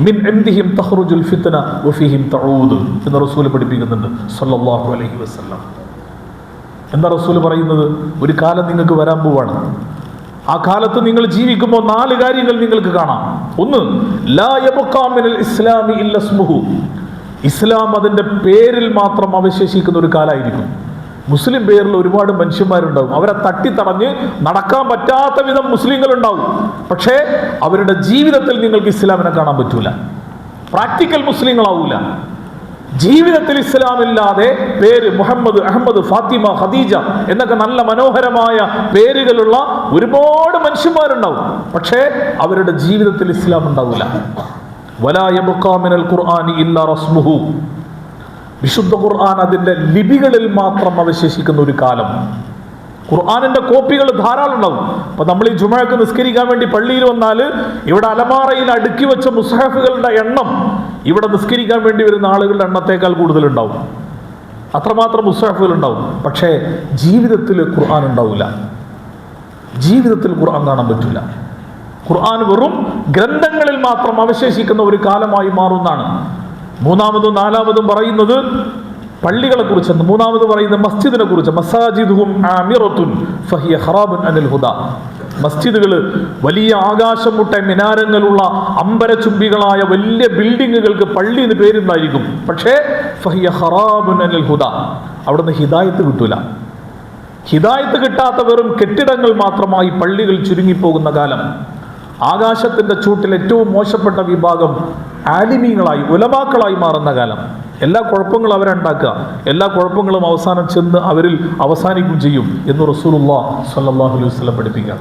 A: മിൻ ഇൻദിഹിം തഖ്റുജുൽ ഫിത്ന വഫീഹിം തഊദ് എന്ന് റസൂൽ പഠിപ്പിക്കുന്നുണ്ട് സല്ലല്ലാഹു അലൈഹി വസല്ലം. എന്താ റസൂൽ പറയുന്നത്? ഒരു കാലം നിങ്ങൾക്ക് വരാൻ പോവാണ്. ആ കാലത്ത് നിങ്ങൾ ജീവിക്കുമ്പോൾ 4 കാര്യങ്ങൾ നിങ്ങൾക്ക് കാണാം. ഒന്ന്, ലാ യബ്ഖാ മിനൽ ഇസ്ലാമി ഇല്ല ഇസ്മുഹു, ഇസ്ലാം അതിൻ്റെ പേരിൽ മാത്രം അവശേഷിക്കുന്ന ഒരു കാലമായിരിക്കും. മുസ്ലിം പേരിൽ ഒരുപാട് മനുഷ്യന്മാരുണ്ടാവും. അവരെ തട്ടിത്തടഞ്ഞ് നടക്കാൻ പറ്റാത്ത വിധം മുസ്ലിങ്ങൾ ഉണ്ടാവും. പക്ഷേ അവരുടെ ജീവിതത്തിൽ നിങ്ങൾക്ക് ഇസ്ലാമിനെ കാണാൻ പറ്റൂല. പ്രാക്ടിക്കൽ മുസ്ലിങ്ങളാവൂല. ജീവിതത്തിൽ ഇസ്ലാമില്ലാതെ പേര് മുഹമ്മദ്, അഹമ്മദ്, ഫാത്തിമ, ഖദീജ എന്നൊക്കെ നല്ല മനോഹരമായ പേരുകളുള്ള ഒരുപാട് മനുഷ്യന്മാരുണ്ടാവും. പക്ഷേ അവരുടെ ജീവിതത്തിൽ ഇസ്ലാം ഉണ്ടാവില്ല. വലാ യബ്ഖാ മിനൽ ഖുർആനി ഇല്ലാ റസ്മുഹു, വിശുദ്ധ ഖുർആൻ അതിൻ്റെ ലിപികളിൽ മാത്രം അവശേഷിക്കുന്ന ഒരു കാലം. ഖുർആനിന്റെ കോപ്പികൾ ധാരാളം ഉണ്ടാവും. അപ്പൊ നമ്മൾ ഈ ജുമഅക്ക് നിസ്കരിക്കാൻ വേണ്ടി പള്ളിയിൽ വന്നാൽ ഇവിടെ അലമാറയിൽ അടുക്കി വെച്ച മുസ്ഹഫുകളുടെ എണ്ണം ഇവിടെ നിസ്കരിക്കാൻ വേണ്ടി വരുന്ന ആളുകളുടെ എണ്ണത്തേക്കാൾ കൂടുതലുണ്ടാവും. അത്രമാത്രം മുസ്ഹഫുകൾ ഉണ്ടാവും. പക്ഷേ ജീവിതത്തിൽ ഖുർആൻ ഉണ്ടാവില്ല. ജീവിതത്തിൽ ഖുർആൻ കാണാൻ പറ്റില്ല. ഖുർആൻ വെറും ഗ്രന്ഥങ്ങളിൽ മാത്രം അവശേഷിക്കുന്ന ഒരു കാലമായി മാറുന്നതാണ്. മൂന്നാമതും നാലാമതും പറയുന്നത് പള്ളികളെ കുറിച്ചാണ്. മൂന്നാമത് പറയുന്നത് മസ്ജിദിനെ കുറിച്ച്. മസാജിദുഹും ആമിറത്തുൻ ഫഹിയ ഖറാബുൻ അനിൽ ഹുദാ, മസ്ജിദുകൾ വലിയ ആകാശം മുട്ട മിനാരങ്ങളുള്ള അമ്പരചുംബികളായ വലിയ ബിൽഡിങ്ങുകൾക്ക് പള്ളി എന്ന് പേരുണ്ടായിരിക്കും. പക്ഷേ ഫഹിയ ഖറാബുൻ അനിൽ ഹുദാ, അവിടുന്ന് ഹിദായത്ത് കിട്ടൂല. ഹിദായത്ത് കിട്ടാത്ത വെറും കെട്ടിടങ്ങൾ മാത്രമായി പള്ളികൾ ചുരുങ്ങിപ്പോകുന്ന കാലം. ആകാശത്തിന്റെ ചൂട്ടിൽ ഏറ്റവും മോശപ്പെട്ട വിഭാഗം ആലിമീങ്ങളായി, ഉലമാക്കളായി മാറുന്ന കാലം. എല്ലാ കുഴപ്പങ്ങളും അവരുണ്ടാക്കുക, എല്ലാ കുഴപ്പങ്ങളും അവസാനം ചെന്ന് അവരിൽ അവസാനിക്കും ചെയ്യും എന്ന് റസൂലുള്ളാഹി സ്വല്ലല്ലാഹു അലൈഹി വസല്ലം പഠിപ്പിക്കുക.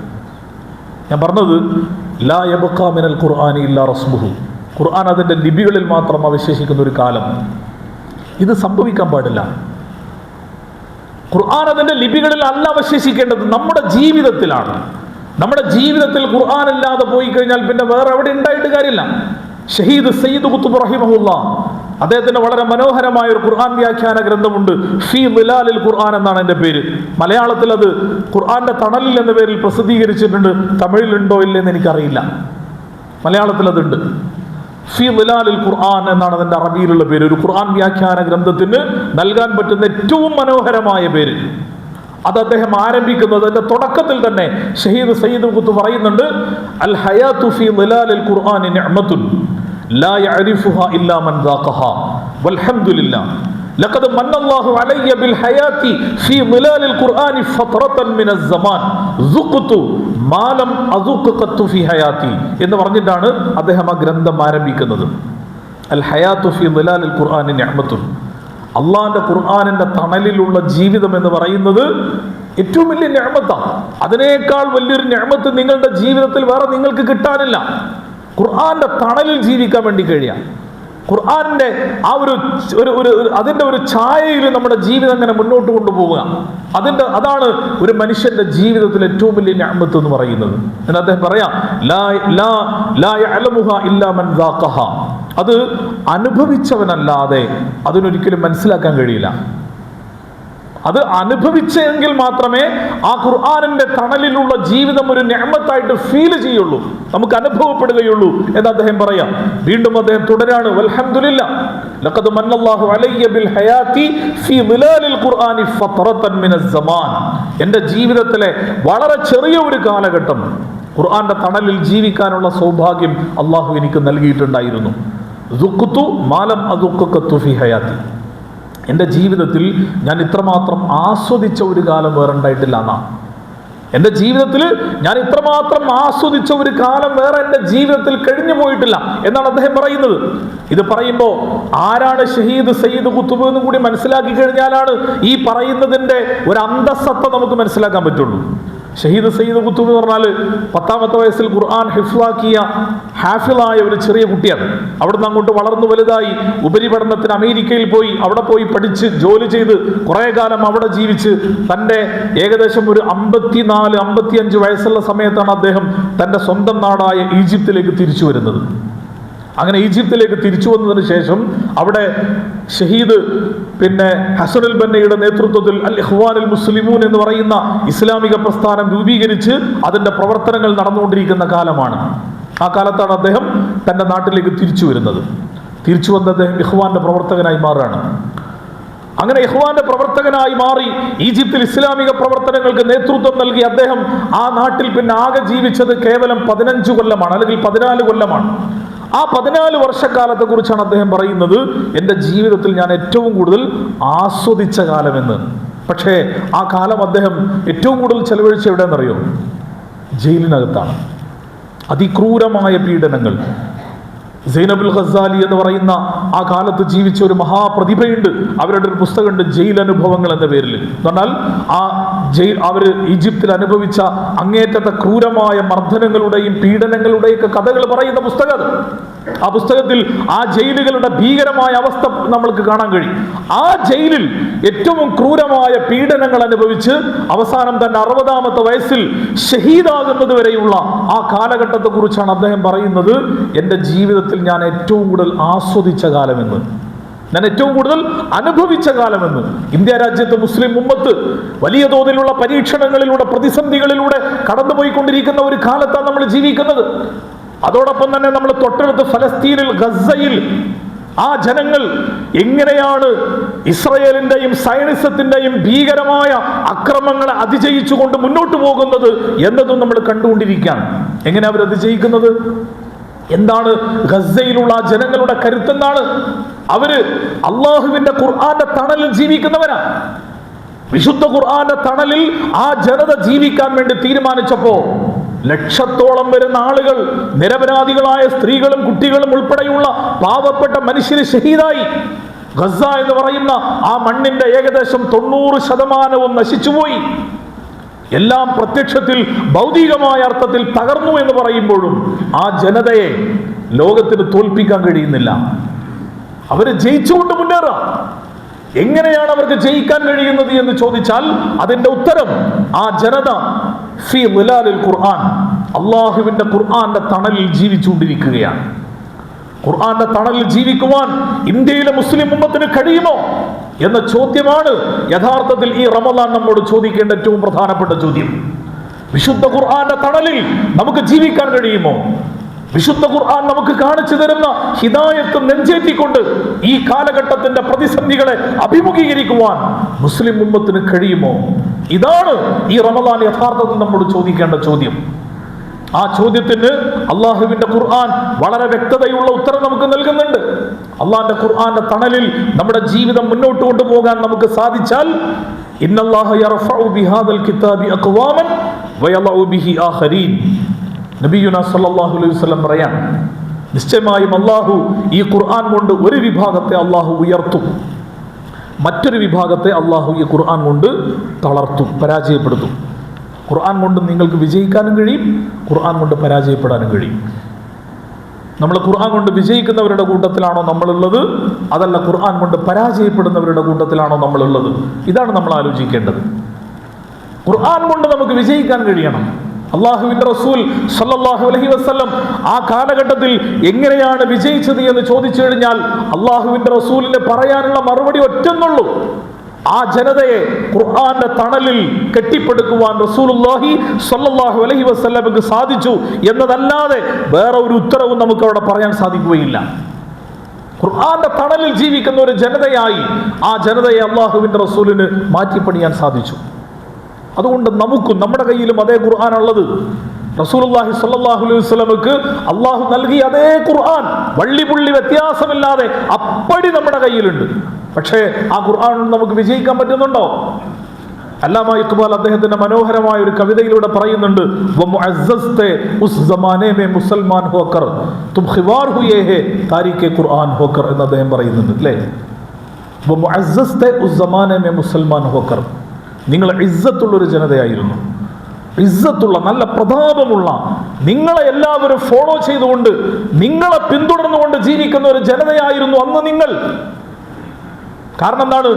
A: ഞാൻ പറഞ്ഞത് ലാ യബ്ഖാ മിനൽ ഖുർആനി ഇല്ലാ റസ്മുഹു, ഖുർആൻ അതിൻ്റെ ലിപികളിൽ മാത്രം അവശേഷിക്കുന്ന ഒരു കാലം. ഇത് സംഭവിക്കാൻ പാടില്ല. ഖുർആൻ അതിൻ്റെ ലിപികളിൽ അല്ല അവശേഷിക്കേണ്ടത്, നമ്മുടെ ജീവിതത്തിലാണ്. നമ്മുടെ ജീവിതത്തിൽ ഖുർആൻ ഇല്ലാതെ പോയി കഴിഞ്ഞാൽ പിന്നെ വേറെ എവിടെ ഉണ്ടായിട്ട് കാര്യമില്ല. ഷഹീദ് സയ്യിദ് ഖുത്ബ് റഹിമഹുല്ലാ, അദ്ദേഹത്തിന് വളരെ മനോഹരമായ ഒരു ഖുർആൻ വ്യാഖ്യാന ഗ്രന്ഥമുണ്ട്. ഫീ ദിലാലിൽ ഖുർആൻ എന്നാണ് എൻ്റെ പേര്. മലയാളത്തിൽ അത് ഖുർആന്റെ തണലിൽ എന്ന പേരിൽ പ്രസിദ്ധീകരിച്ചിട്ടുണ്ട്. തമിഴിലുണ്ടോ ഇല്ലെന്ന് എനിക്കറിയില്ല. മലയാളത്തിൽ അതുണ്ട്. ഫീ ദിലാലിൽ ഖുർആൻ എന്നാണ് അതിൻ്റെ അറബിയിലുള്ള പേര്. ഒരു ഖുർആൻ വ്യാഖ്യാന ഗ്രന്ഥത്തിന് നൽകാൻ പറ്റുന്ന ഏറ്റവും മനോഹരമായ പേര്. അത് അദ്ദേഹം ആരംഭിക്കുന്നത് അതിന്റെ തുടക്കത്തിൽ തന്നെ ഷഹീദ് സയ്യിദ് ഖുത്ബ് പറയുന്നുണ്ട്, അൽ ഹയാത്തു ഫീ ദിലാലിൽ ഖുർആനി നിഅമത്തുൻ ലാ യഅരിഫുഹാ ഇല്ലാ മൻ ദാഖഹാ വൽഹംദുലില്ലാഹ് ലഖദ് മന്നല്ലാഹു അലയ്യ ബിൽ ഹയാത്തി ഫീ ദിലാലിൽ ഖുർആനി ഫത്രതൻ മിനസ് സമാൻ സുഖ്തു മാ ലം അസുഖ് ഖത്തു ഫീ ഹയാത്തി എന്ന് പറഞ്ഞിട്ടാണ് അദ്ദേഹം ആ ഗ്രന്ഥം ആരംഭിക്കുന്നത്. അൽ ഹയാത്തു ഫീ ദിലാലിൽ ഖുർആനി നിഅമത്തുൻ, അള്ളാന്റെ ഖുർആനിന്റെ തണലിലുള്ള ജീവിതം എന്ന് പറയുന്നത് ഏറ്റവും വലിയ നിഅമത്താണ്. അതിനേക്കാൾ വലിയൊരു നിഅമത്ത് നിങ്ങളുടെ ജീവിതത്തിൽ വേറെ നിങ്ങൾക്ക് കിട്ടാനില്ല. ഖുർആന്റെ തണലിൽ ജീവിക്കാൻ വേണ്ടി കഴിയാം. ഖുർആനിന്റെ ആ അതിന്റെ ഒരു ഛായയിൽ നമ്മുടെ ജീവിതം അങ്ങനെ മുന്നോട്ട് കൊണ്ടുപോവുക, അതാണ് ഒരു മനുഷ്യന്റെ ജീവിതത്തിൽ ഏറ്റവും വലിയ നിഅമത്ത് എന്ന് പറയുന്നത്. എന്ന് അദ്ദേഹം പറയാം, ലാ യഅലമുഹാ ഇല്ലാ മൻ ദാഖഹാ, അത് അനുഭവിച്ചവനല്ലാതെ അതിനൊരിക്കലും മനസ്സിലാക്കാൻ കഴിയില്ല. അത് അനുഭവിച്ചെങ്കിൽ മാത്രമേ ആ ഖുർആനിന്റെ തണലിലുള്ള ജീവിതം ഒരു നിഅമത്തായിട്ട് ഫീൽ ചെയ്യുള്ളൂ, നമുക്ക് അനുഭവപ്പെടുകയുള്ളൂ എന്ന് അദ്ദേഹം പറയാം. വീണ്ടും അദ്ദേഹം തുടരാണ്, വൽഹംദുലില്ലാഹ് ലഖദ് മന്നല്ലാഹു അലയ്യ ബിൽ ഹയാത്തി ഫീ ദിലാലിൽ ഖുർആനി ഫത്രതൻ മിനസ് സമാൻ, എൻ്റെ ജീവിതത്തിലെ വളരെ ചെറിയ ഒരു കാലഘട്ടം ഖുർആന്റെ തണലിൽ ജീവിക്കാനുള്ള സൗഭാഗ്യം അള്ളാഹു എനിക്ക് നൽകിയിട്ടുണ്ടായിരുന്നു. സുഖ്തു മാ ലം അസുഖ് ഖത്തു ഫീ ഹയാത്തി, എൻ്റെ ജീവിതത്തിൽ ഞാൻ ഇത്രമാത്രം ആസ്വദിച്ച ഒരു കാലം വേറെ ഉണ്ടായിട്ടില്ല എന്നാ. എൻ്റെ ജീവിതത്തിൽ ഞാൻ ഇത്രമാത്രം ആസ്വദിച്ച ഒരു കാലം വേറെ എൻ്റെ ജീവിതത്തിൽ കഴിഞ്ഞു പോയിട്ടില്ല എന്നാണ് അദ്ദേഹം പറയുന്നത്. ഇത് പറയുമ്പോൾ ആരാണ് ഷഹീദ് സയ്യിദ് ഖുത്ബ് എന്ന് കൂടി മനസ്സിലാക്കി കഴിഞ്ഞാലാണ് ഈ പറയുന്നതിൻ്റെ ഒരു അന്തസ്സത്ത നമുക്ക് മനസ്സിലാക്കാൻ പറ്റുള്ളൂ. ഷഹീദ് സയ്യിദ് ഖുത്ബ് എന്ന് പറഞ്ഞാൽ 10ാമത്തെ വയസ്സിൽ ഖുർആൻ ഹിഫ്ലാക്കിയ ഹാഫിളായ ഒരു ചെറിയ കുട്ടിയാണ്. അവിടുന്ന് അങ്ങോട്ട് വളർന്നു വലുതായി ഉപരിപഠനത്തിന് അമേരിക്കയിൽ പോയി, അവിടെ പോയി പഠിച്ച് ജോലി ചെയ്ത് കുറേ കാലം അവിടെ ജീവിച്ച് തൻ്റെ ഏകദേശം ഒരു 54-55 വയസ്സുള്ള സമയത്താണ് അദ്ദേഹം തൻ്റെ സ്വന്തം നാടായ ഈജിപ്തിലേക്ക് തിരിച്ചു വരുന്നത്. അങ്ങനെ ഈജിപ്തിലേക്ക് തിരിച്ചു വന്നതിന് ശേഷം അവിടെ ഷഹീദ് ഹസനുൽ ബന്നയുടെ നേതൃത്വത്തിൽ അൽ ഇഖ്വാനുൽ മുസ്ലിമൂൻ എന്ന് പറയുന്ന ഇസ്ലാമിക പ്രസ്ഥാനം രൂപീകരിച്ച് അതിന്റെ പ്രവർത്തനങ്ങൾ നടന്നുകൊണ്ടിരിക്കുന്ന കാലമാണ്. ആ കാലത്താണ് അദ്ദേഹം തന്റെ നാട്ടിലേക്ക് തിരിച്ചു വരുന്നത്. തിരിച്ചു വന്ന അദ്ദേഹം ഇഖ്വാന്റെ പ്രവർത്തകനായി മാറുകയാണ്. അങ്ങനെ ഇഖ്വാന്റെ പ്രവർത്തകനായി മാറി ഈജിപ്തിൽ ഇസ്ലാമിക പ്രവർത്തനങ്ങൾക്ക് നേതൃത്വം നൽകി അദ്ദേഹം ആ നാട്ടിൽ ആകെ ജീവിച്ചത് കേവലം 15 കൊല്ലമാണ്, അല്ലെങ്കിൽ 14 കൊല്ലമാണ്. ആ 14 വർഷക്കാലത്തെ കുറിച്ചാണ് അദ്ദേഹം പറയുന്നത്, എൻ്റെ ജീവിതത്തിൽ ഞാൻ ഏറ്റവും കൂടുതൽ ആസ്വദിച്ച കാലമെന്ന്. പക്ഷേ ആ കാലം അദ്ദേഹം ഏറ്റവും കൂടുതൽ ചെലവഴിച്ച എവിടെയെന്നറിയോ? ജയിലിനകത്താണ്. അതിക്രൂരമായ പീഡനങ്ങൾ. സൈനബുൽ ഖസാലി എന്ന് പറയുന്ന ആ കാലത്ത് ജീവിച്ച ഒരു മഹാപ്രതിഭയുണ്ട്. അവരുടെ ഒരു പുസ്തകമുണ്ട്, ജയിൽ അനുഭവങ്ങൾ എന്ന പേരിൽ. എന്ന് പറഞ്ഞാൽ അവർ ഈജിപ്തിൽ അനുഭവിച്ച അങ്ങേറ്റത്തെ ക്രൂരമായ മർദ്ദനങ്ങളുടെയും പീഡനങ്ങളുടെയും ഒക്കെ കഥകൾ പറയുന്ന പുസ്തകം. ആ പുസ്തകത്തിൽ ആ ജയിലുകളുടെ ഭീകരമായ അവസ്ഥ നമ്മൾക്ക് കാണാൻ കഴിയും. ആ ജയിലിൽ ഏറ്റവും ക്രൂരമായ പീഡനങ്ങൾ അനുഭവിച്ച് അവസാനം തന്നെ 60-ാമത്തെ വയസ്സിൽ ഷഹീദാകുന്നത് വരെയുള്ള ആ കാലഘട്ടത്തെ കുറിച്ചാണ് അദ്ദേഹം പറയുന്നത്, എൻ്റെ ജീവിതത്തിൽ ഞാൻ ഏറ്റവും കൂടുതൽ ആസ്വദിച്ച കാലമെന്ന്, ഞാൻ ഏറ്റവും കൂടുതൽ അനുഭവിച്ച കാലമെന്ന്. ഇന്ത്യ രാജ്യത്ത് മുസ്ലിം ഉമ്മത്ത് വലിയ തോതിലുള്ള പരീക്ഷണങ്ങളിലൂടെ, പ്രതിസന്ധികളിലൂടെ കടന്നുപോയിക്കൊണ്ടിരിക്കുന്ന ഒരു കാലത്താണ് നമ്മൾ ജീവിക്കുന്നത്. അതോടൊപ്പം തന്നെ നമ്മൾ തൊട്ടടുത്ത് ഫലസ്തീനിൽ, ഗസയിൽ ആ ജനങ്ങൾ എങ്ങനെയാണ് ഇസ്രയേലിന്റെയും സയനിസത്തിന്റെയും ഭീകരമായ അക്രമങ്ങളെ അതിജയിച്ചുകൊണ്ട് മുന്നോട്ട് പോകുന്നത് എന്നതും നമ്മൾ കണ്ടുകൊണ്ടിരിക്കുകയാണ്. എങ്ങനെ അവർ അതിജയിക്കുന്നത്? എന്താണ് ഗസയിലുള്ള ജനങ്ങളുടെ കരുത്തെന്താണ്? അവര് അള്ളാഹുവിന്റെ ഖുർആന്റെ തണലിൽ ജീവിക്കുന്നവരാ. വിശുദ്ധ ഖുർആന്റെ തണലിൽ ആ ജനത ജീവിക്കാൻ വേണ്ടി തീരുമാനിച്ചപ്പോ 1,00,000-ഓളം വരുന്ന ആളുകൾ, നിരപരാധികളായ സ്ത്രീകളും കുട്ടികളും ഉൾപ്പെടെയുള്ള പാവപ്പെട്ട മനുഷ്യര് ഷഹീദായി. ഗസ എന്ന് പറയുന്ന ആ മണ്ണിന്റെ ഏകദേശം 90% നശിച്ചുപോയി. എല്ലാം പ്രത്യക്ഷത്തിൽ ഭൗതികമായ അർത്ഥത്തിൽ തകർന്നു എന്ന് പറയുമ്പോഴും ആ ജനതയെ ലോകത്തിന് തോൽപ്പിക്കാൻ കഴിയുന്നില്ല. അവര് ജയിച്ചുകൊണ്ട് മുന്നേറാം. എങ്ങനെയാണ് അവർക്ക് ജയിക്കാൻ കഴിയുന്നത് എന്ന് ചോദിച്ചാൽ അതിന്റെ ഉത്തരം ആ ജനത ഫീ ളിലാലിൽ ഖുർആൻ, അള്ളാഹുവിന്റെ ഖുർആന്റെ തണലിൽ ജീവിച്ചുകൊണ്ടിരിക്കുകയാണ്. ഖുർആന്റെ തണലിൽ ജീവിക്കുവാൻ ഇന്ത്യയിലെ മുസ്ലിം ഉമ്മത്തിന് കഴിയുമോ എന്ന ചോദ്യമാണ് യഥാർത്ഥത്തിൽ ഈ റമദാൻ നമ്മോട് ചോദിക്കേണ്ട ഏറ്റവും പ്രധാനപ്പെട്ട ചോദ്യം. വിശുദ്ധ ഖുർആന്റെ തണലിൽ നമുക്ക് ജീവിക്കാൻ കഴിയുമോ? വിശുദ്ധ ഖുർആൻ നമുക്ക് കാണിച്ചു തരുന്ന ഹിദായത്ത് നെഞ്ചേറ്റിക്കൊണ്ട് ഈ കാലഘട്ടത്തിന്റെ പ്രതിസന്ധികളെ അഭിമുഖീകരിക്കുവാൻ മുസ്ലിം ഉമ്മത്തിന് കഴിയുമോ? ഇതാണ് ഈ റമദാൻ യഥാർത്ഥത്തിൽ നമ്മോട് ചോദിക്കേണ്ട ചോദ്യം. ആ ചോദ്യത്തിന് അള്ളാഹുവിന്റെ ഖുർആൻ വളരെ വ്യക്തതയുള്ള ഉത്തരം നമുക്ക് നൽകുന്നുണ്ട്. അള്ളാഹിന്റെ ഖുർആന്റെ തണലിൽ നമ്മുടെ ജീവിതം മുന്നോട്ട് കൊണ്ടുപോകാൻ നമുക്ക് സാധിച്ചാൽ, ഇന്നല്ലാഹ യർഫഉ ബിഹാദൽ കിതാബി അഖ്വാമൻ വയളഉ ബിഹി ആഖരീൻ. നബിയുനാ സല്ലല്ലാഹു അലൈഹി വസല്ലം പറയാൻ, നിശ്ചയമായും അള്ളാഹു ഈ ഖുർആൻ കൊണ്ട് ഒരു വിഭാഗത്തെ അള്ളാഹു ഉയർത്തും, മറ്റൊരു വിഭാഗത്തെ അള്ളാഹു ഈ ഖുർആൻ കൊണ്ട് തളർത്തും, പരാജയപ്പെടുത്തും. ഖുർആൻ കൊണ്ട് നിങ്ങൾക്ക് വിജയിക്കാനും കഴിയും, ഖുർആൻ കൊണ്ട് പരാജയപ്പെടാനും കഴിയും. നമ്മൾ ഖുർആൻ കൊണ്ട് വിജയിക്കുന്നവരുടെ കൂട്ടത്തിലാണോ നമ്മളുള്ളത്, അതല്ല ഖുർആൻ കൊണ്ട് പരാജയപ്പെടുന്നവരുടെ കൂട്ടത്തിലാണോ നമ്മളുള്ളത്? ഇതാണ് നമ്മൾ ആലോചിക്കേണ്ടത്. ഖുർആൻ കൊണ്ട് നമുക്ക് വിജയിക്കാൻ കഴിയണം. അള്ളാഹുവിന്റെ റസൂൽ സല്ലല്ലാഹു അലൈഹി വസല്ലം ആ കാലഘട്ടത്തിൽ എങ്ങനെയാണ് വിജയിച്ചത് എന്ന് ചോദിച്ചു കഴിഞ്ഞാൽ അള്ളാഹുവിന്റെ റസൂലിന് പറയാനുള്ള മറുപടി ഒറ്റൊന്നുള്ളൂ: ആ ജനതയെ ഖുർആന്റെ തണലിൽ കെട്ടിപ്പടുക്കുവാൻ റസൂലുള്ളാഹി സ്വല്ലല്ലാഹു അലൈഹി വസല്ലമക്ക് സാധിച്ചു എന്നതല്ലാതെ വേറെ ഒരു ഉത്തരവും നമുക്ക് അവിടെ പറയാൻ സാധിക്കുകയില്ല. ഖുർആന്റെ തണലിൽ ജീവിക്കുന്ന ഒരു ജനതയായി ആ ജനതയെ അള്ളാഹുവിന്റെ റസൂലിന് മാറ്റിപ്പണിയാൻ സാധിച്ചു. അതുകൊണ്ട് നമുക്കും നമ്മുടെ കയ്യിലും അതേ ഖുർആനാണുള്ളത്. റസൂലുള്ളാഹി സ്വല്ലല്ലാഹു അലൈഹി വസല്ലമക്ക് അള്ളാഹു നൽകിയ അതേ ഖുർആൻ വള്ളിപുള്ളി വ്യത്യാസമില്ലാതെ അപ്പടി നമ്മുടെ കയ്യിലുണ്ട്. പക്ഷേ ആ ഖുർആൻ നമുക്ക് വിജയിക്കാൻ പറ്റുന്നുണ്ടോ? അല്ലാമ ഇഖ്ബാൽ അദ്ദേഹത്തിന്റെ മനോഹരമായ ഒരു കവിതയിലൂടെ പറയുന്നുണ്ട്, വമുഅസ്സസ്തെ ഉസ് സമാനെ മേ മുസൽമാൻ ഹോക്കർ തും ഖിവാർ ഹുയേ ഹേ താരിഖെ ഖുർആൻ ഹോക്കർ എന്ന് അദ്ദേഹം പറയുന്നുണ്ട്, അല്ലേ? വമുഅസ്സസ്തെ ഉസ് സമാനെ മേ മുസൽമാൻ ഹോക്കർ, നിങ്ങൾ ഇസ്സത്തുള്ളൊരു ജനതയായിരുന്നു, ഇസ്സത്തുള്ള നല്ല പ്രതാപമുള്ള, നിങ്ങളെ എല്ലാവരും ഫോളോ ചെയ്തുകൊണ്ട് നിങ്ങളെ പിന്തുടർന്നുകൊണ്ട് ജീവിക്കുന്ന ഒരു ജനതയായിരുന്നു അന്ന് നിങ്ങൾ. കാരണം എന്താണ്?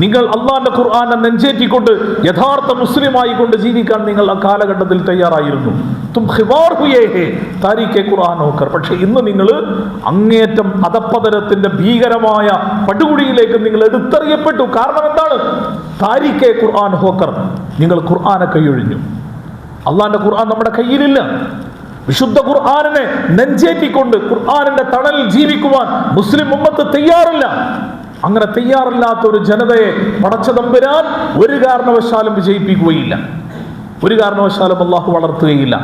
A: നിങ്ങൾ അള്ളാന്റെ ഖുർആനെ നെഞ്ചേറ്റിക്കൊണ്ട് യഥാർത്ഥ മുസ്ലിമായി കൊണ്ട് ജീവിക്കാൻ നിങ്ങൾ ആ കാലഘട്ടത്തിൽ തയ്യാറായിരുന്നു. തും ഖിവാർ ഹുയേ ഹേ താരിഖെ ഖുർആൻ ഹോക്കർ. പക്ഷെ ഇന്ന് നിങ്ങൾ അങ്ങേറ്റം അധപ്പതനത്തിന്റെ ഭീകരമായ പടുകുഴിയിലേക്ക് നിങ്ങൾ എടുത്തെറിയപ്പെട്ടു. കാരണം എന്താണ്? താരിഖെ ഖുർആൻ ഹോക്കർ. നിങ്ങൾ ഖുർആനെ കൈയൊഴിഞ്ഞു. അള്ളാന്റെ ഖുർആൻ നമ്മുടെ കയ്യിലില്ല. വിശുദ്ധ ഖുർആനെ നെഞ്ചേറ്റിക്കൊണ്ട് ഖുർആനിന്റെ തണലിൽ ജീവിക്കുവാൻ മുസ്ലിം ഉമ്മത്ത് തയ്യാറില്ല. അങ്ങനെ തയ്യാറില്ലാത്ത ഒരു ജനതയെ പടച്ച തമ്പുരാൻ ഒരു കാരണവശാലും വിജയിപ്പിക്കുകയില്ല, ഒരു കാരണവശാലും അള്ളാഹു വളർത്തുകയില്ല.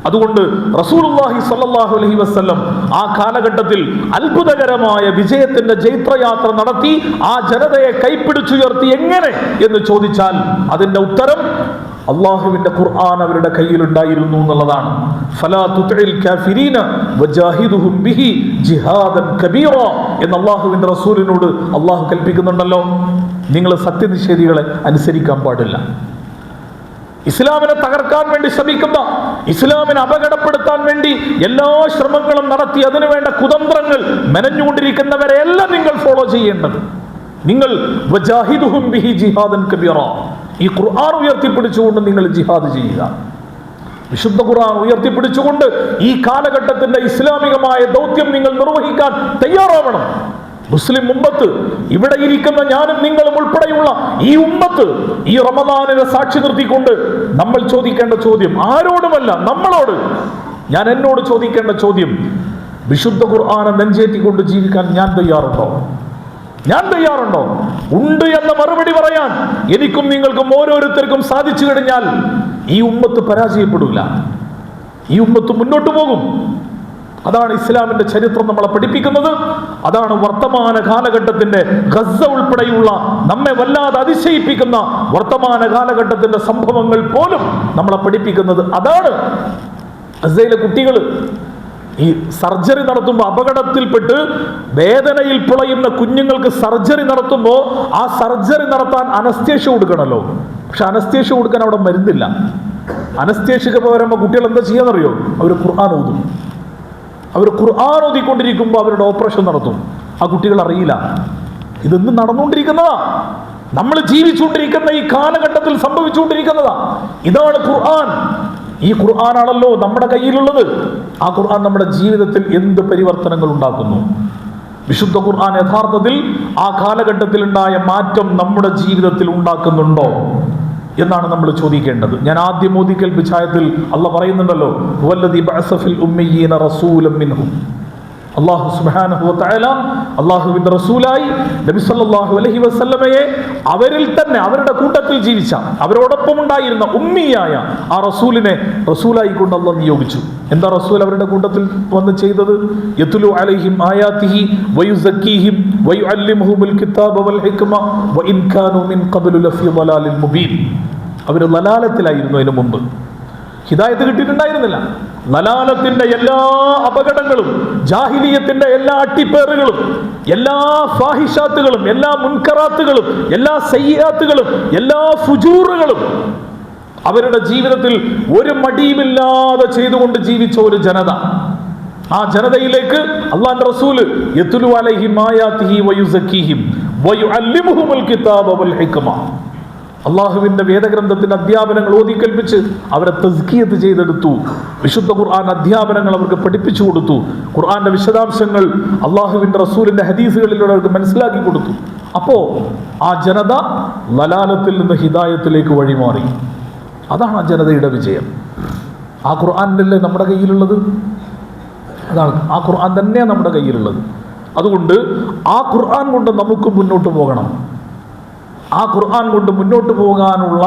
A: അതുകൊണ്ട് റസൂലുള്ളാഹി സ്വല്ലല്ലാഹു അലൈഹി വസല്ലം ആ കാലഘട്ടത്തിൽ അത്ഭുതകരമായ വിജയത്തിന്റെ ജൈത്രയാത്ര നടത്തി ആ ജനതയെ കൈപ്പിടിച്ചുയർത്തി. എങ്ങനെ എന്ന് ചോദിച്ചാൽ അതിന്റെ ഉത്തരം അള്ളാഹുവിന്റെ ഖുർആൻ അവരുടെ കയ്യിലുണ്ടായിരുന്നു എന്നുള്ളതാണ്. ഫലാ തുതിൽ കാഫിരീന വജാഹിദുഹും ബിഹി ജിഹാദൻ കബീറ എന്ന് അള്ളാഹുവിന്റെ റസൂലിനോട് അള്ളാഹു കൽപ്പിക്കുന്നുണ്ടല്ലോ. നിങ്ങൾ സത്യനിഷേധികളെ അനുസരിക്കാൻ പാടില്ല. ഇസ്ലാമിനെ തകർക്കാൻ വേണ്ടി ശ്രമിക്കുന്ന, ഇസ്ലാമിനെ അപകടപ്പെടുത്താൻ വേണ്ടി എല്ലാ ശ്രമങ്ങളും നടത്തി അതിനുവേണ്ട കുതന്ത്രങ്ങൾ മെനഞ്ഞുകൊണ്ടിരിക്കുന്നവരെ എല്ലാം നിങ്ങൾ ഫോളോ ചെയ്യേണ്ടത്. നിങ്ങൾ വജാഹിദുഹും ബിഹി ജിഹാദൻ കബീറ, ഈ ഖുർആൻ ഉയർത്തിപ്പിടിച്ചുകൊണ്ട് നിങ്ങൾ ജിഹാദ് ചെയ്യുക. വിശുദ്ധ ഖുർആൻ ഉയർത്തിപ്പിടിച്ചുകൊണ്ട് ഈ കാലഘട്ടത്തിന്റെ ഇസ്ലാമികമായ ദൗത്യം നിങ്ങൾ നിർവഹിക്കാൻ തയ്യാറാവണം. മുസ്ലിം ഉമ്മത്ത്, ഇവിടെ ഇരിക്കുന്ന ഞാനും നിങ്ങളും ഉൾപ്പെടെയുള്ള ഈ ഉമ്മത്ത് ഈ റമദാനിനെ സാക്ഷി നിർത്തിക്കൊണ്ട് നമ്മൾ ചോദിക്കേണ്ട ചോദ്യം ആരോടുമല്ല, നമ്മളോട്, ഞാൻ എന്നോട് ചോദിക്കേണ്ട ചോദ്യം, വിശുദ്ധ ഖുർആനെ നെഞ്ചേറ്റിക്കൊണ്ട് ജീവിക്കാൻ ഞാൻ തയ്യാറുണ്ടോ? ഞാൻ തയ്യാറുണ്ടോ? ഉണ്ട് എന്ന മറുപടി പറയാൻ എനിക്കും നിങ്ങൾക്കും ഓരോരുത്തർക്കും സാധിച്ചു കഴിഞ്ഞാൽ ഈ ഉമ്മത്ത് പരാജയപ്പെടില്ല, ഈ ഉമ്മത്ത് മുന്നോട്ട് പോകും. അതാണ് ഇസ്ലാമിന്റെ ചരിത്രം നമ്മളെ പഠിപ്പിക്കുന്നത്. അതാണ് വർത്തമാന കാലഘട്ടത്തിന്റെ ഗസ ഉൾപ്പെടെയുള്ള നമ്മെ വല്ലാതെ അതിശയിപ്പിക്കുന്ന വർത്തമാന കാലഘട്ടത്തിന്റെ സംഭവങ്ങൾ പോലും നമ്മളെ പഠിപ്പിക്കുന്നത് അതാണ്. ഗസയിലെ കുട്ടികൾ ഈ സർജറി നടത്തുമ്പോൾ, അപകടത്തിൽപ്പെട്ട് വേദനയിൽ പുളയുന്ന കുഞ്ഞുങ്ങൾക്ക് സർജറി നടത്തുമ്പോൾ ആ സർജറി നടത്താൻ അനസ്തേഷ്യ കൊടുക്കണമല്ലോ. പക്ഷെ അനസ്തേഷ്യ കൊടുക്കാൻ അവിടെ മരുന്നില്ല. അനസ്തേഷ്യക്ക് പകരുമ്പോൾ കുട്ടികൾ എന്താ ചെയ്യാന്നറിയോ? അവർ ഖുർആൻ ഓതും. അവർ ഖുർആൻ ഓതിക്കൊണ്ടിരിക്കുമ്പോൾ അവരുടെ ഓപ്പറേഷൻ നടത്തും. ആ കുട്ടികൾ അറിയില്ല. ഇതൊന്നും നടന്നുകൊണ്ടിരിക്കുന്നതാ, നമ്മൾ ജീവിച്ചുകൊണ്ടിരിക്കുന്ന ഈ കാലഘട്ടത്തിൽ സംഭവിച്ചുകൊണ്ടിരിക്കുന്നതാ. ഇതാണ് ഖുർആൻ. ഈ ഖുർആനാണല്ലോ നമ്മുടെ കയ്യിലുള്ളത്. ആ ഖുർആൻ നമ്മുടെ ജീവിതത്തിൽ എന്ത് പരിവർത്തനങ്ങൾ ഉണ്ടാക്കുന്നു? വിശുദ്ധ ഖുർആൻ യഥാർത്ഥത്തിൽ ആ കാലഘട്ടത്തിൽ ഉണ്ടായ മാറ്റം നമ്മുടെ ജീവിതത്തിൽ ഉണ്ടാക്കുന്നുണ്ടോ എന്നാണ് നമ്മൾ ചോദിക്കേണ്ടത്. ഞാൻ ആദ്യം ഓതി കേൾപ്പിച്ച ആയത്തിൽ അള്ളാഹ് പറയുന്നുണ്ടല്ലോ, വല്ലദീ ബഅസ ഫിൽ ഉമ്മയ്യീന റസൂലൻ മിൻഹും. അല്ലാഹു സുബ്ഹാനഹു വ തആല അല്ലാഹുവിന്റെ റസൂലായി നബി സല്ലല്ലാഹു അലൈഹി വസല്ലമയെ അവരിൽ തന്നെ, അവരുടെ കൂട്ടത്തിൽ ജീവിച്ച, അവരോടൊപ്പം ഉണ്ടായിരുന്ന ഉമ്മിയായ ആ റസൂലിനെ റസൂലായി കൊണ്ട് അല്ലാഹ് നിയോഗിച്ചു. എന്താ റസൂൽ അവരുടെ കൂട്ടത്തിൽ വന്ന് ചെയ്തത്? യത്ലു അലൈഹിം ആയാതിഹി വയുസക്കീഹിം വയുഅല്ലിമുഹുൽ കിതാബ വൽ ഹിക്മ വഇൻ കാനൂ മിൻ ഖബ്ലു ലഫീ ളലാലിൽ മുബീൻ. അവർ ലലാലത്തിലായിരുന്നു. അതിനു മുമ്പ് ഹിദായത്ത് കിട്ടിയിട്ടുണ്ടായിരുന്നില്ല. ലലാലത്തിന്റെ എല്ലാ അപകടങ്ങളും, ജാഹിലിയത്തിന്റെ എല്ലാ അട്ടിപ്പേറുകളും, എല്ലാ ഫാഹിഷാത്തുകളും, എല്ലാ മുൻകറാത്തുകളും, എല്ലാ സയ്യാത്തുകളും, എല്ലാ ഫുജൂറുകളും അവരുടെ ജീവിതത്തിൽ ഒരു മടിയുമില്ലാതെ ചെയ്തുകൊണ്ട് ജീവിച്ച ഒരു ജനത. ആ ജനതയിലേക്ക് അല്ലാഹുവിന്റെ റസൂൽ യത്ലു അലൈഹിം ആയാതിഹി വയുസക്കീഹിം വയുഅല്ലിമുഹുൽ കിതാബ വൽ ഹിക്മ, അള്ളാഹുവിന്റെ വേദഗ്രന്ഥത്തിന്റെ അധ്യാപനങ്ങൾ ഓതിക്കൽപ്പിച്ച് അവരെ തസ്കിയത്ത് ചെയ്തെടുത്തു. വിശുദ്ധ ഖുർആൻ അധ്യാപനങ്ങൾ അവർക്ക് പഠിപ്പിച്ചു കൊടുത്തു. ഖുർആന്റെ വിശദാംശങ്ങൾ അള്ളാഹുവിന്റെ റസൂലിന്റെ ഹദീസുകളിലൂടെ അവർക്ക് മനസ്സിലാക്കി കൊടുത്തു. അപ്പോ ആ ജനത ലലാലത്തിൽ നിന്ന് ഹിദായത്തിലേക്ക് വഴിമാറി. അതാണ് ആ ജനതയുടെ വിജയം. ആ ഖുർആനല്ലേ നമ്മുടെ കയ്യിലുള്ളത്? അതാണ്, ആ ഖുർആൻ തന്നെയാണ് നമ്മുടെ കയ്യിലുള്ളത്. അതുകൊണ്ട് ആ ഖുർആൻ കൊണ്ട് നമുക്ക് മുന്നോട്ട് പോകണം. ആ ഖുർആൻ കൊണ്ട് മുന്നോട്ട് പോകാനുള്ള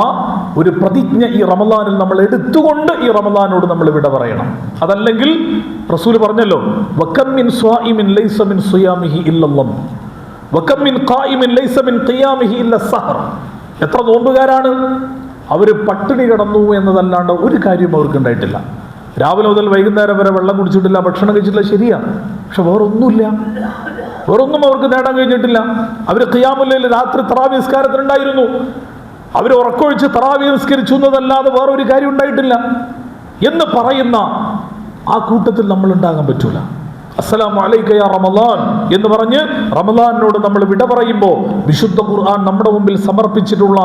A: ഒരു പ്രതിജ്ഞ ഈ റമദാനിൽ നമ്മൾ എടുത്തുകൊണ്ട് ഈ റമദാനോട് നമ്മൾ വിട പറയണം. അതല്ലെങ്കിൽ റസൂൽ പറഞ്ഞല്ലോ, വകം മിൻ സ്വായിമിൻ ലൈസ മിൻ സിയാമിഹി ഇല്ലല്ലാഹ് വകം മിൻ ഖായിമിൻ ലൈസ മിൻ ഖിയാമിഹി ഇല്ല സഹർ. എത്ര നോമ്പുകാരാണ് അവർ പട്ടിണി കിടന്നു എന്നതല്ലാണ്ട് ഒരു കാര്യം അവർക്ക് ഉണ്ടായിട്ടില്ല. രാവിലെ മുതൽ വൈകുന്നേരം വരെ വെള്ളം കുടിച്ചിട്ടില്ല, ഭക്ഷണം കഴിച്ചിട്ടില്ല, ശരിയാ. പക്ഷെ വേറൊന്നുമില്ല, വേറൊന്നും അവർക്ക് നേടാൻ കഴിഞ്ഞിട്ടില്ല. അവർ ഖിയാമുൽ ലൈൽ, രാത്രി തറാവീഹ് നിസ്കാരത്തിനുണ്ടായിരുന്നു. അവർ ഉറക്കൊഴിച്ച് തറാവീഹ് നിസ്കരിച്ചു എന്നതല്ലാതെ വേറൊരു കാര്യം ഉണ്ടായിട്ടില്ല എന്ന് പറയുന്ന ആ കൂട്ടത്തിൽ നമ്മൾ ഉണ്ടാകാൻ പറ്റൂല. അസ്സലാമു അലൈക യാ റമളാൻ എന്ന് പറഞ്ഞ് റമളാനിനോട് നമ്മൾ വിട പറയുമ്പോൾ വിശുദ്ധ ഖുർആൻ നമ്മുടെ മുമ്പിൽ സമർപ്പിച്ചിട്ടുള്ള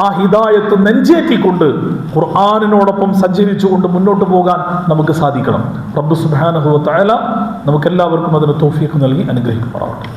A: ആ ഹിദായത്ത് നെഞ്ചേറ്റിക്കൊണ്ട് ഖുർആനിനോടൊപ്പം സഞ്ചരിച്ചുകൊണ്ട് മുന്നോട്ട് പോകാൻ നമുക്ക് സാധിക്കണം. റബ്ബ് സുബ്ഹാനഹു വ തആല നമുക്കെല്ലാവർക്കും അതിന് തൗഫീഖ് നൽകി അനുഗ്രഹിക്കുമാറാവട്ടെ.